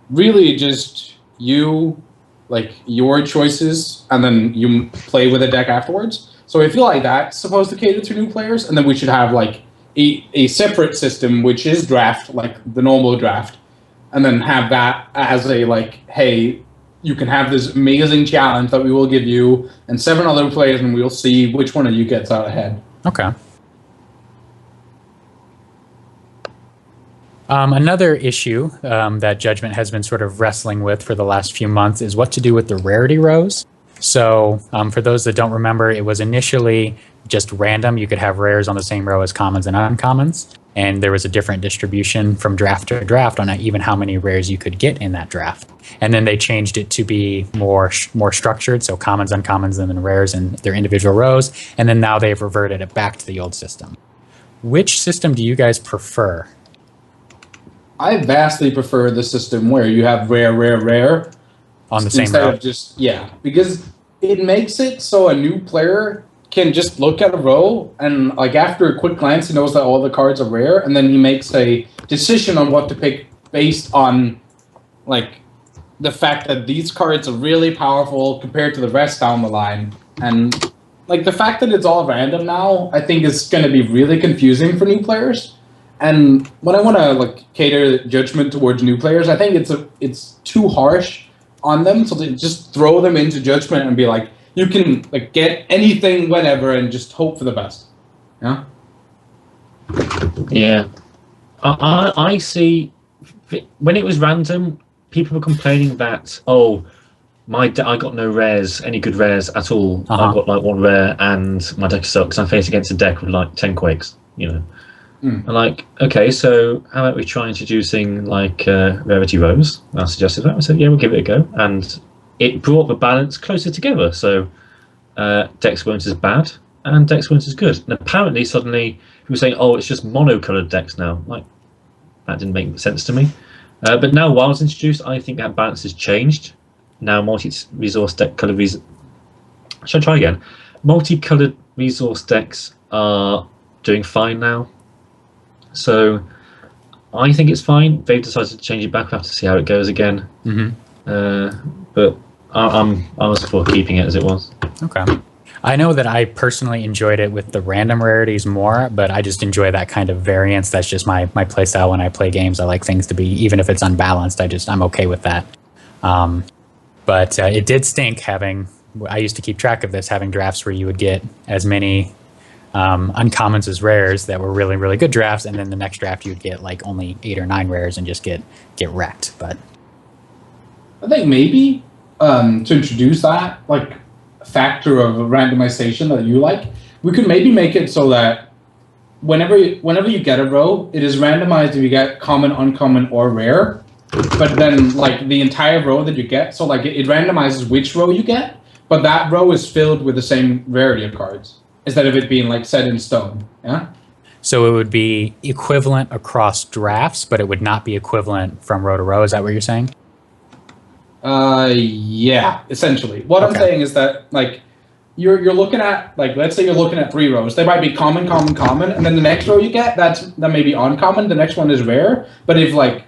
really just you, like, your choices, and then you play with a deck afterwards. So I feel like that's supposed to cater to new players, and then we should have, like, a separate system which is draft, like the normal draft, and then have that as a, like, hey, you can have this amazing challenge that we will give you and 7 other players, and we'll see which one of you gets out ahead. Okay. Another issue that Judgment has been sort of wrestling with for the last few months is what to do with the rarity rows. So for those that don't remember, it was initially just random. You could have rares on the same row as commons and uncommons, and there was a different distribution from draft to draft on even how many rares you could get in that draft. And then they changed it to be more structured, so commons, uncommons, and then rares in their individual rows. And then now they've reverted it back to the old system. Which system do you guys prefer? I vastly prefer the system where you have rare, rare, rare on the same instead row. Of just, yeah, because it makes it so a new player can just look at a row and, like, after a quick glance, he knows that all the cards are rare, and then he makes a decision on what to pick based on, like, the fact that these cards are really powerful compared to the rest down the line. And, like, the fact that it's all random now, I think is going to be really confusing for new players. And when I want to, like, cater Judgment towards new players, I think it's too harsh on them, so to just throw them into Judgment and be like, you can, like, get anything whenever and just hope for the best. Yeah? Yeah. I see, when it was random, people were complaining that I got no rares, any good rares at all. I got like 1 rare, and my deck sucks. I'm facing against a deck with like 10 quakes. And like, okay, so how about we try introducing like rarity rows? I suggested that. I said, yeah, we'll give it a go, and it brought the balance closer together. So decks weren't as bad, and decks weren't as good. And apparently, suddenly, people were saying, "Oh, it's just mono-colored decks now." Like, that didn't make sense to me. But now Wild's introduced, I think that balance has changed. Now multi-resource deck color Should I try again? Multicolored resource decks are doing fine now. So I think it's fine. They've decided to change it back. We'll have to see how it goes again. But I was for keeping it as it was. Okay. I know that I personally enjoyed it with the random rarities more, but I just enjoy that kind of variance. That's just my play style when I play games. I like things to be, even if it's unbalanced, I'm okay with that. But it did stink having, I used to keep track of this, having drafts where you would get as many uncommons as rares that were really, really good drafts, and then the next draft you'd get like only 8 or 9 rares and just get wrecked. But I think maybe to introduce that like factor of randomization that you like, we could maybe make it so that whenever you get a row, it is randomized if you get common, uncommon, or rare. But then like the entire row that you get, so like it randomizes which row you get, but that row is filled with the same rarity of cards instead of it being like set in stone. Yeah. So it would be equivalent across drafts, but it would not be equivalent from row to row. Is that what you're saying? Yeah, essentially. What I'm saying is that like you're looking at, like, let's say you're looking at 3 rows. They might be common, common, common, and then the next row you get that may be uncommon. The next one is rare. But if like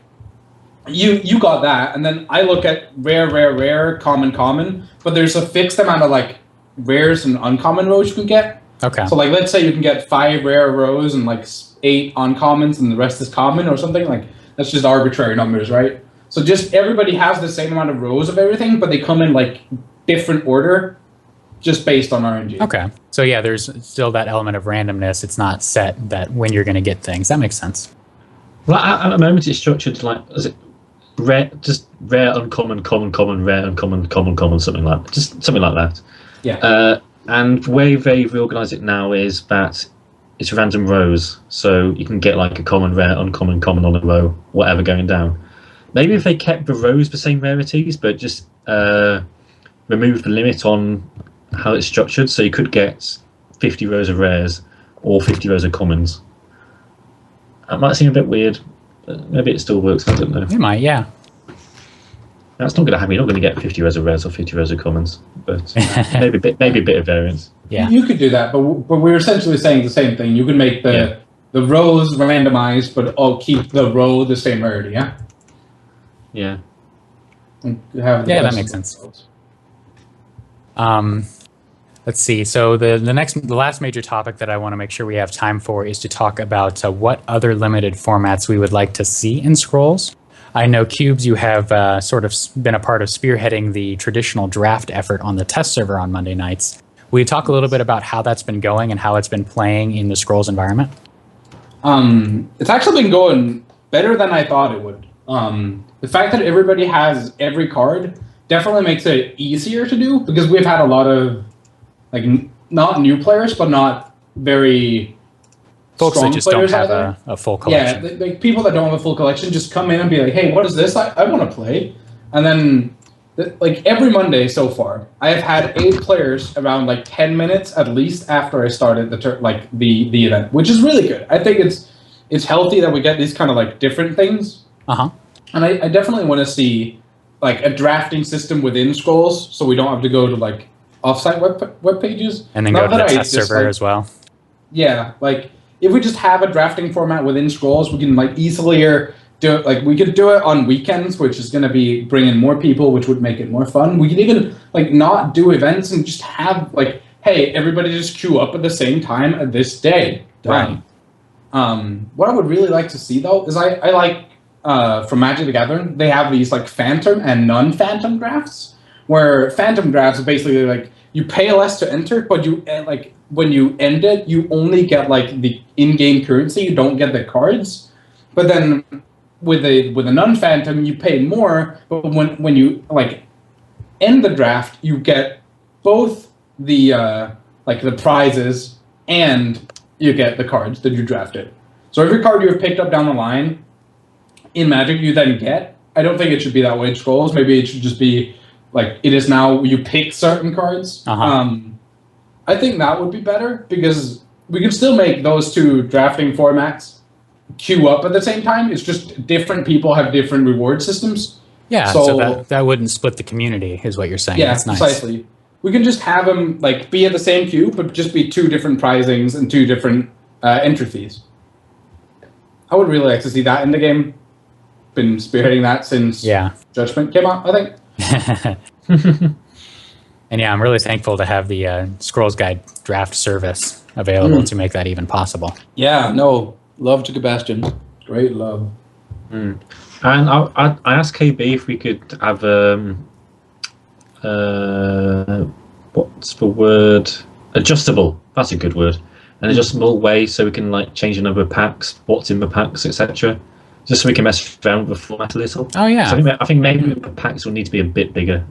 you got that, and then I look at rare, rare, rare, common, common, but there's a fixed amount of like rares and uncommon rows you can get. Okay. So like let's say you can get 5 rare rows and like 8 uncommons, and the rest is common or something. Like that's just arbitrary numbers, right? So just everybody has the same amount of rows of everything, but they come in like different order, just based on RNG. Okay. So yeah, there's still that element of randomness. It's not set that when you're going to get things. That makes sense. Well, at the moment it's structured like, is it rare, just rare, uncommon, common, common, rare, uncommon, common, common, something like that. Yeah. And the way they've reorganised it now is that it's random rows, so you can get like a common, rare, uncommon, common on a row, whatever going down. Maybe if they kept the rows the same rarities, but just remove the limit on how it's structured, so you could get 50 rows of rares or 50 rows of commons. That might seem a bit weird, but maybe it still works. I don't know. It might, yeah. That's not going to happen. You're not going to get 50 rows of rares or 50 rows of commons, but maybe a bit of variance. Yeah, you could do that, but we're essentially saying the same thing. You can make the rows randomized, but keep the row the same rarity. Yeah. Yeah. That makes sense. Let's see. So the last major topic that I want to make sure we have time for is to talk about what other limited formats we would like to see in Scrolls. I know, Cubes, you have sort of been a part of spearheading the traditional draft effort on the test server on Monday nights. Will you talk a little bit about how that's been going and how it's been playing in the Scrolls environment? It's actually been going better than I thought it would. The fact that everybody has every card definitely makes it easier to do, because we've had a lot of, like, not new players, but not very folks strong that just don't have either. a full collection. Yeah, like people that don't have a full collection just come in and be like, hey, what is this? I want to play. And then, like, every Monday so far, I have had 8 players around, like, 10 minutes at least after I started the event, which is really good. I think it's healthy that we get these kind of, like, different things. And I definitely want to see like a drafting system within Scrolls, so we don't have to go to like offsite web pages. And then go to the test server as well. Yeah, like if we just have a drafting format within Scrolls, we can like easily do it. Like we could do it on weekends, which is going to be bringing more people, which would make it more fun. We can even like not do events and just have like, hey, everybody just queue up at the same time at this day. Done. Right. What I would really like to see though is I like. From Magic the Gathering, they have these like phantom and non-phantom drafts, where phantom drafts are basically like you pay less to enter, but you like when you end it, you only get like the in-game currency. You don't get the cards. But then with a non-phantom, you pay more, but when you like end the draft, you get both the the prizes and you get the cards that you drafted. So every card you have picked up down the line in Magic, you then get. I don't think it should be that way in Scrolls. Maybe it should just be like it is now. You pick certain cards. I think that would be better because we can still make those two drafting formats queue up at the same time. It's just different people have different reward systems. Yeah, so that wouldn't split the community, is what you're saying. Yeah, that's nice. Precisely. We can just have them like be at the same queue, but just be two different prizings and two different entry fees. I would really like to see that in the game. Been spearheading that since Judgment came out, I think. And yeah, I'm really thankful to have the Scrolls Guide draft service available to make that even possible. Yeah, no, love to Sebastian. Great love. And I asked KB if we could have what's the word? Adjustable. That's a good word. An adjustable way so we can like change the number of packs, what's in the packs, etc. Just so we can mess around with the format a little. Oh yeah. So I think maybe the packs will need to be a bit bigger,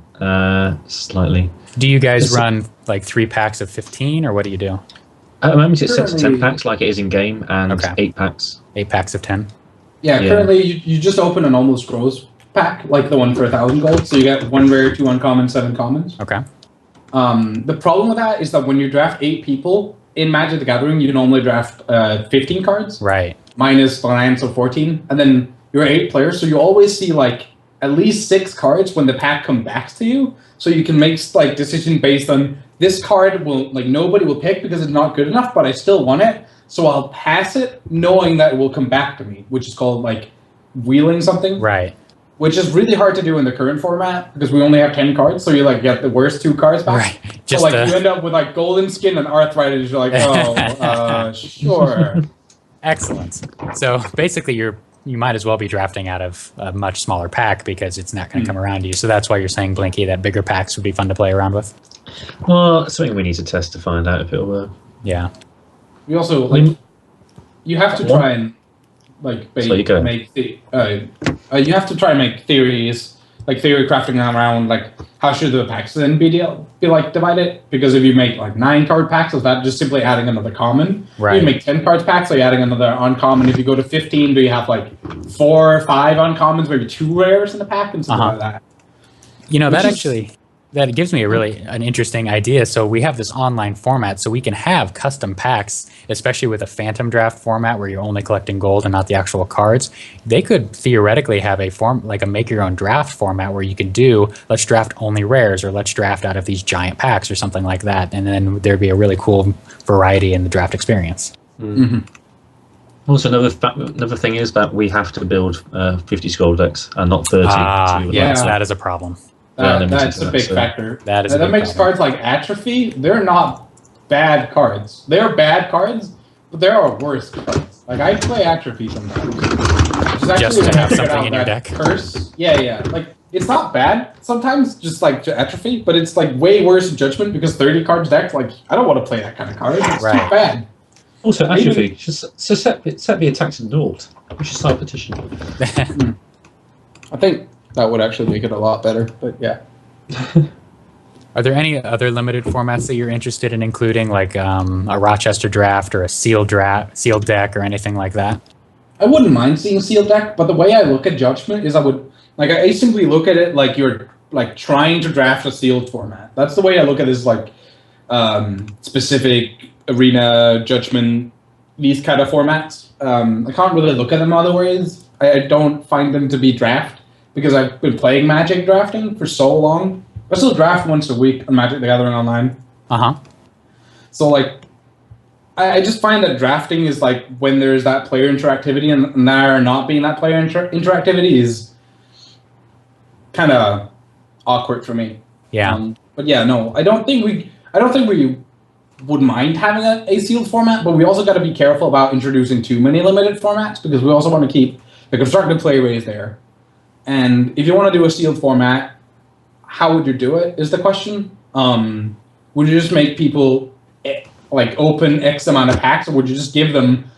slightly. Do you guys run like 3 packs of 15, or what do you do? At the moment, it's set to 10 packs like it is in game, and 8 packs. 8 packs of 10. Yeah, currently you just open a normal Scrolls pack, like the one for 1,000 gold. So you get 1 rare, 2 uncommons, 7 commons. Okay. The problem with that is that when you draft 8 people in Magic the Gathering, you normally draft 15 cards. Right. Minus balance of 14, and then you're 8 players, so you always see like at least 6 cards when the pack comes back to you. So you can make like decision based on this card will like nobody will pick because it's not good enough, but I still want it, so I'll pass it knowing that it will come back to me, which is called like wheeling something. Right. Which is really hard to do in the current format because we only have 10 cards, so you like get the worst 2 cards back. Right. Just so, like you end up with like golden skin and arthritis. You're like, oh, sure. Excellent. So basically, you might as well be drafting out of a much smaller pack because it's not going to come around to you. So that's why you're saying, Blinky, that bigger packs would be fun to play around with. Well, it's something we need to test to find out if it'll work. Yeah. We also like you have to try and like make the you have to try and make theories, like theory crafting around like how should the packs then be like divided? Because if you make like 9 card packs, is that just simply adding another common? Right. If you make 10 cards packs, so you're adding another uncommon. If you go to 15, do you have like 4 or 5 uncommons, maybe 2 rares in the pack and something like that? You know, that gives me an interesting idea. So we have this online format, so we can have custom packs, especially with a phantom draft format where you're only collecting gold and not the actual cards. They could theoretically have a make your own draft format where you can do, let's draft only rares, or let's draft out of these giant packs or something like that. And then there'd be a really cool variety in the draft experience. Also, another thing is that we have to build 50 scroll decks and not 30. Yes, that is a problem. That's a big factor. That makes cards like Atrophy. They're not bad cards. They're bad cards, but there are worse cards. Like I play Atrophy sometimes. Just to have something in your deck. Curse. Yeah. Like it's not bad sometimes, just like Atrophy, but it's like way worse in Judgment because 30 cards deck. Like I don't want to play that kind of card. It's too bad. Also, Atrophy. So set the attacks to naught. We should start a petition. I think that would actually make it a lot better, but yeah. Are there any other limited formats that you're interested in including, like a Rochester draft or a sealed deck or anything like that? I wouldn't mind seeing a sealed deck, but the way I look at Judgment is I simply look at it like you're like trying to draft a sealed format. That's the way I look at this, like specific arena Judgment, these kind of formats. I can't really look at them other ways. I don't find them to be draft. Because I've been playing Magic drafting for so long. I still draft once a week on Magic the Gathering Online. So, like, I just find that drafting is, like, when there's that player interactivity and there not being that player interactivity is kind of awkward for me. Yeah. But yeah, no, I don't think we would mind having a sealed format, but we also got to be careful about introducing too many limited formats because we also want to keep the constructed play raise there. And if you want to do a sealed format, how would you do it is the question. Would you just make people like open X amount of packs, or would you just give them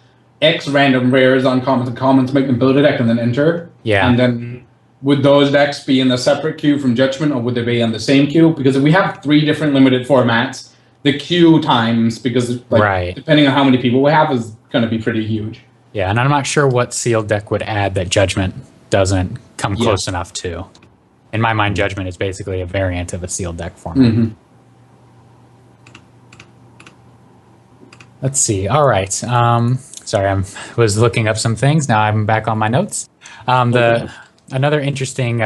X random rares, uncommons, and commons, make them build a deck and then enter. Yeah. And then would those decks be in a separate queue from Judgment, or would they be on the same queue? Because if we have 3 different limited formats, the queue times, because depending on how many people we have, is going to be pretty huge. Yeah, and I'm not sure what sealed deck would add that Judgment doesn't come close enough to. In my mind, Judgment is basically a variant of a sealed deck format. Let's see. All right. Sorry, I was looking up some things. Now I'm back on my notes. Another interesting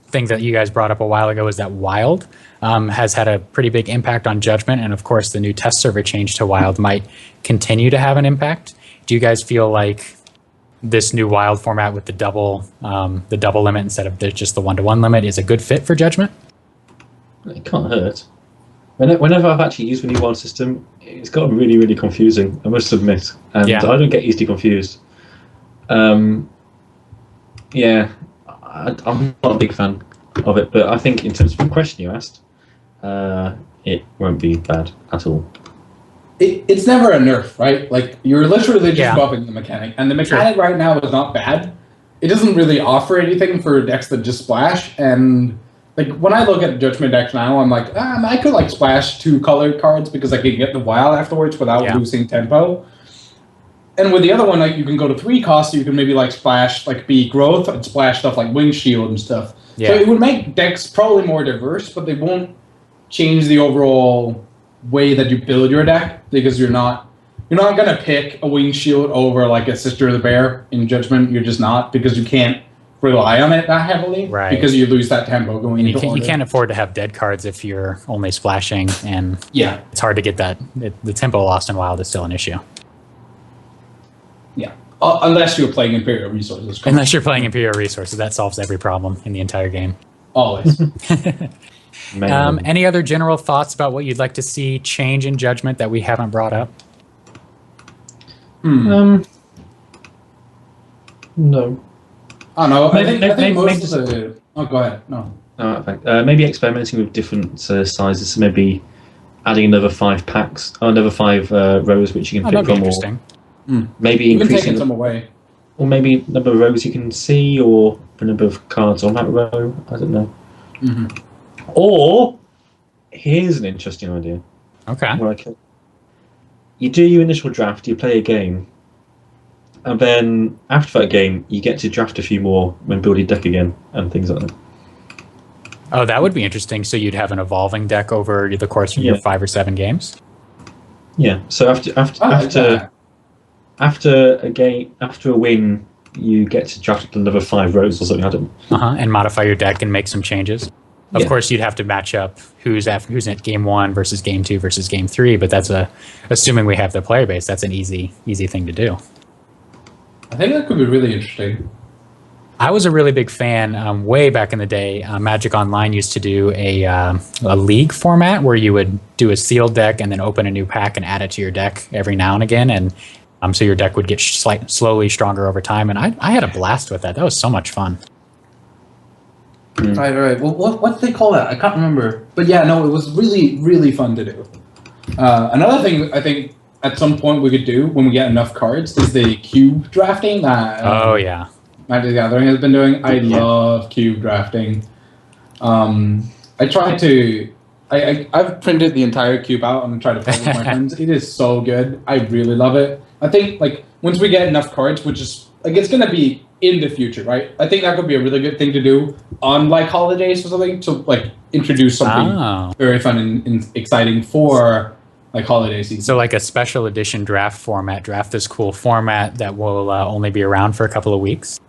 thing that you guys brought up a while ago is that Wild has had a pretty big impact on Judgment, and of course the new test server change to Wild might continue to have an impact. Do you guys feel like this new Wild format with the double limit instead of just the 1-to-1 limit is a good fit for Judgment? It can't hurt. Whenever I've actually used the new Wild system, it's gotten really, really confusing, I must admit. And I don't get easily confused. I'm not a big fan of it, but I think in terms of the question you asked, it won't be bad at all. It's never a nerf, right? Like, you're literally just buffing the mechanic, and the mechanic right now is not bad. It doesn't really offer anything for decks that just splash, and like when I look at Judgment decks now, I'm like, I could like splash 2 colored cards because I could get the Wild afterwards without losing tempo. And with the other one, like, you can go to 3 costs, so you can maybe like splash like B growth and splash stuff like Windshield and stuff. Yeah. So it would make decks probably more diverse, but they won't change the overall way that you build your deck, because you're not gonna pick a Windshield over like a Sister of the Bear in Judgment. You're just not, because you can't rely on it that heavily, right? Because you lose that tempo going into order. You can't afford to have dead cards if you're only splashing, and it's hard to get that. The tempo lost in Wild is still an issue. Yeah, unless you're playing Imperial Resources. Unless you're playing Imperial Resources, that solves every problem in the entire game. Always. Any other general thoughts about what you'd like to see change in Judgment that we haven't brought up? No. I don't know. I think most of the... Oh, go ahead. No. Maybe experimenting with different sizes. So maybe adding another 5 packs, or another 5 rows which you can pick from. Interesting. Maybe increasing some away, or maybe number of rows you can see, or the number of cards on that row. I don't know. Or here's an interesting idea. Okay. You do your initial draft, you play a game, and then after that game, you get to draft a few more when building deck again and things like that. Oh, that would be interesting. So you'd have an evolving deck over the course of your 5 or 7 games. Yeah. So after a game, after a win, you get to draft another 5 rows or something. I don't know. And modify your deck and make some changes. Of course, you'd have to match up who's at game 1 versus game 2 versus game 3, but that's assuming we have the player base. That's an easy thing to do. I think that could be really interesting. I was a really big fan way back in the day. Magic Online used to do a league format where you would do a sealed deck and then open a new pack and add it to your deck every now and again, and so your deck would get slowly stronger over time. And I had a blast with that. That was so much fun. Right. Well, what do they call that? I can't remember. But yeah, no, it was really, really fun to do. Another thing I think at some point we could do when we get enough cards is the cube drafting that Magic the Gathering has been doing. I love cube drafting. I tried to... I've printed the entire cube out and tried to play with my friends. It is so good. I really love it. I think like once we get enough cards, which is like it's gonna be in the future, right? I think that could be a really good thing to do on like holidays or something to like introduce something very fun and exciting for like holiday season. So like a special edition draft format. Draft this cool format that will only be around for a couple of weeks.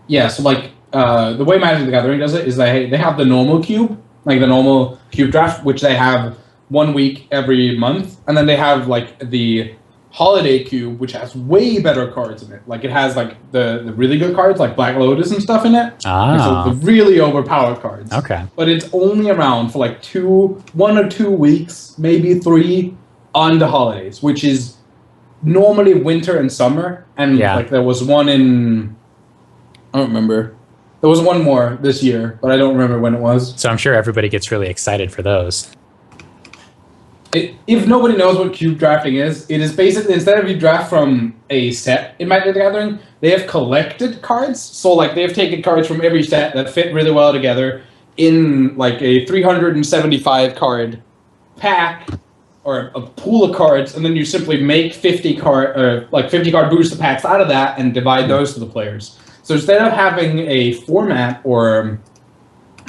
Yeah. So like the way Magic the Gathering does it is they have the normal cube, like the normal cube draft, which they have 1 week every month, and then they have like the holiday cube, which has way better cards in it. Like it has like the really good cards, like Black Lotus and stuff in it. So the really overpowered cards. Okay. But it's only around for like 1 or 2 weeks, maybe 3 on the holidays, which is normally winter and summer. And like there was one in, I don't remember. There was one more this year, but I don't remember when it was. So I'm sure everybody gets really excited for those. If nobody knows what cube drafting is, it is basically, instead of you draft from a set in Magic the Gathering, they have collected cards. So like they have taken cards from every set that fit really well together in like a 375 card pack or a pool of cards, and then you simply make 50 card booster packs out of that and divide those to the players. So instead of having a format or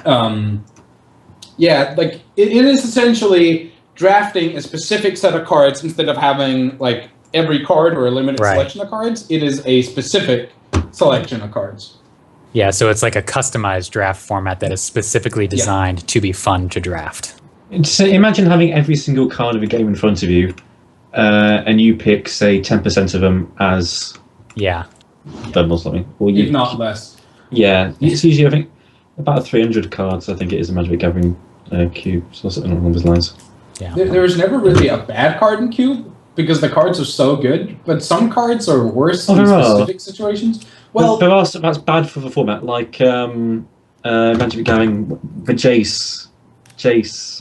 it is essentially drafting a specific set of cards instead of having like every card or a limited selection of cards. It is a specific selection of cards. Yeah, so it's like a customized draft format that is specifically designed to be fun to draft. So imagine having every single card of a game in front of you, and you pick, say, 10% of them as double something. Or you, if not less. Yeah, it's usually, I think, about 300 cards, I think it is, a Magic the Gathering cube, so something along those lines. Yeah. There was never really a bad card in Cube, because the cards are so good, but some cards are worse in specific situations. Well, that's bad for the format, like Magic the Gathering, the Jace. Jace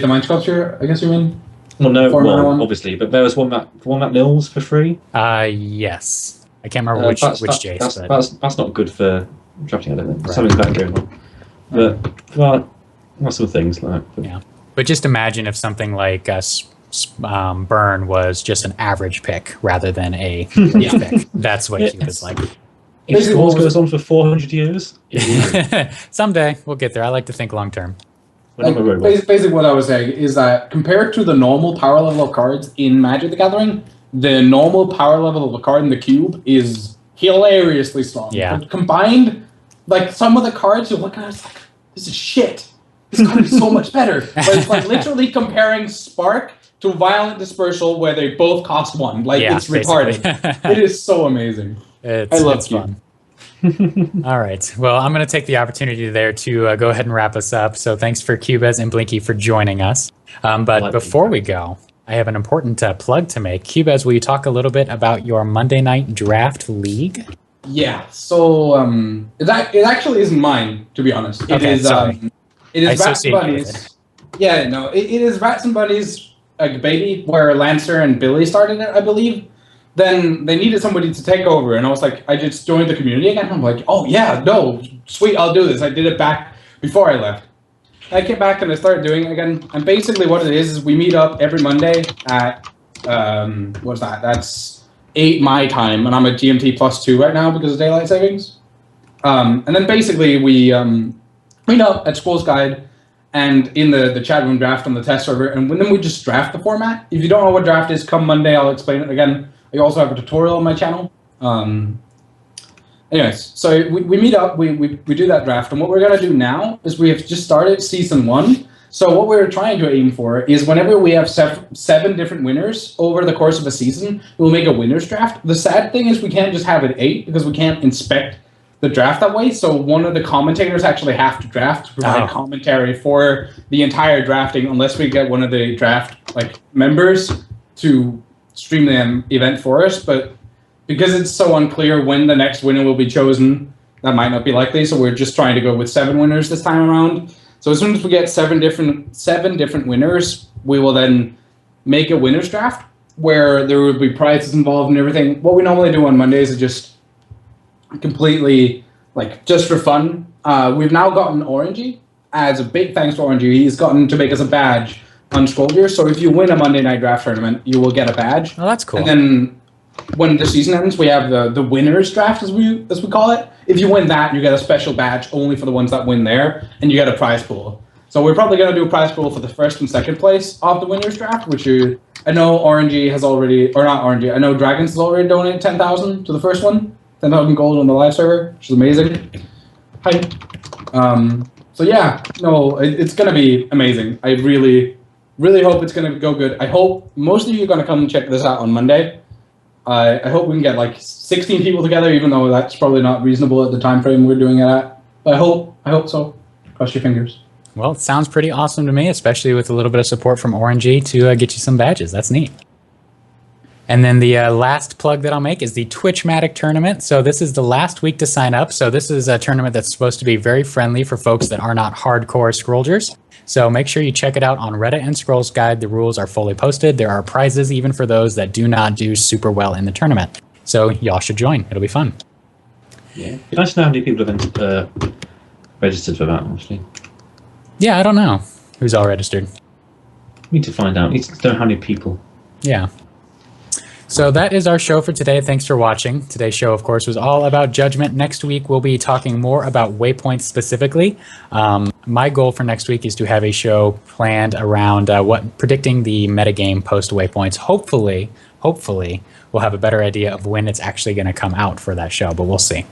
the Mind Sculpture, I guess you mean? Well, no, obviously, but there was one that mills for free. Yes. I can't remember which Jace. That's not good for drafting, I don't think. Something's better going on. But, well, lots of things like... But just imagine if something like Burn was just an average pick rather than a pick. That's what Cube is like. If Star Wars goes on for 400 years... Someday, we'll get there. I like to think long term. Basically what I was saying is that compared to the normal power level of cards in Magic the Gathering, the normal power level of a card in the Cube is hilariously strong. Yeah. But combined, like some of the cards, you look at it, it's like, this is shit. This card is so much better. But it's like literally comparing Spark to Violent Dispersal, where they both cost 1. Like, it's retarded. It is so amazing. I love it's fun. All right. Well, I'm going to take the opportunity there to go ahead and wrap us up. So thanks for Cubez and Blinky for joining us. But before we go, I have an important plug to make. Cubez, will you talk a little bit about your Monday Night Draft League? Yeah. So it actually isn't mine, to be honest. It is Rats and Bunnies. Yeah, no, it is Rats and Bunnies, like baby, where Lancer and Billy started it, I believe. Then they needed somebody to take over, and I was like, I just joined the community again. I'm like, oh yeah, no, sweet, I'll do this. I did it back before I left. I came back and I started doing it again. And basically what it is we meet up every Monday at, what's that? That's 8 my time, and I'm at GMT +2 right now because of daylight savings. And then basically we meet up at Scrolls Guide and in the chat room draft on the test server, and then we just draft the format. If you don't know what draft is, come Monday, I'll explain it again. I also have a tutorial on my channel. Anyways, so we meet up, we do that draft, and what we're going to do now is we have just started Season 1. So what we're trying to aim for is whenever we have 7 different winners over the course of a season, we'll make a winner's draft. The sad thing is we can't just have it 8 because we can't inspect the draft that way, so one of the commentators actually have to draft to provide commentary for the entire drafting, unless we get one of the draft members to stream the event for us. But because it's so unclear when the next winner will be chosen, that might not be likely, so we're just trying to go with 7 winners this time around. So as soon as we get 7 different winners, we will then make a winner's draft where there will be prizes involved and everything. What we normally do on Mondays is just completely just for fun. We've now gotten Orangey. As a big thanks to Orangey, he's gotten to make us a badge on Scrollgear. So if you win a Monday Night Draft tournament, you will get a badge. Oh, that's cool. And then when the season ends, we have the winners draft, as we call it. If you win that, you get a special badge only for the ones that win there, and you get a prize pool. So we're probably going to do a prize pool for the first and second place of the winners draft, which I know Orangey has already, or not Orangey, I know Dragons has already donated 10,000 to the first one, 10,000 gold on the live server, which is amazing. Hi. So yeah, no, it's going to be amazing. I really hope it's going to go good. I hope most of you are going to come and check this out on Monday. I hope we can get 16 people together, even though that's probably not reasonable at the time frame we're doing it at. But I hope so. Cross your fingers. Well, it sounds pretty awesome to me, especially with a little bit of support from Orangey to get you some badges. That's neat. And then the last plug that I'll make is the Twitchmatic tournament. So this is the last week to sign up. So this is a tournament that's supposed to be very friendly for folks that are not hardcore Scrollgers. So make sure you check it out on Reddit and Scrolls Guide. The rules are fully posted. There are prizes even for those that do not do super well in the tournament. So y'all should join. It'll be fun. Yeah. It'd be nice to know how many people have registered for that, actually. Yeah, I don't know who's all registered. Need to find out. Need to know how many people. Yeah. So that is our show for today. Thanks for watching. Today's show, of course, was all about Judgment. Next week, we'll be talking more about waypoints specifically. My goal for next week is to have a show planned around predicting the metagame post waypoints. Hopefully, we'll have a better idea of when it's actually going to come out for that show, but we'll see.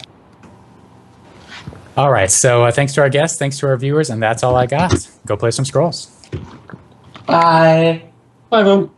All right. So thanks to our guests, thanks to our viewers, and that's all I got. Go play some Scrolls. Bye. Bye, everyone.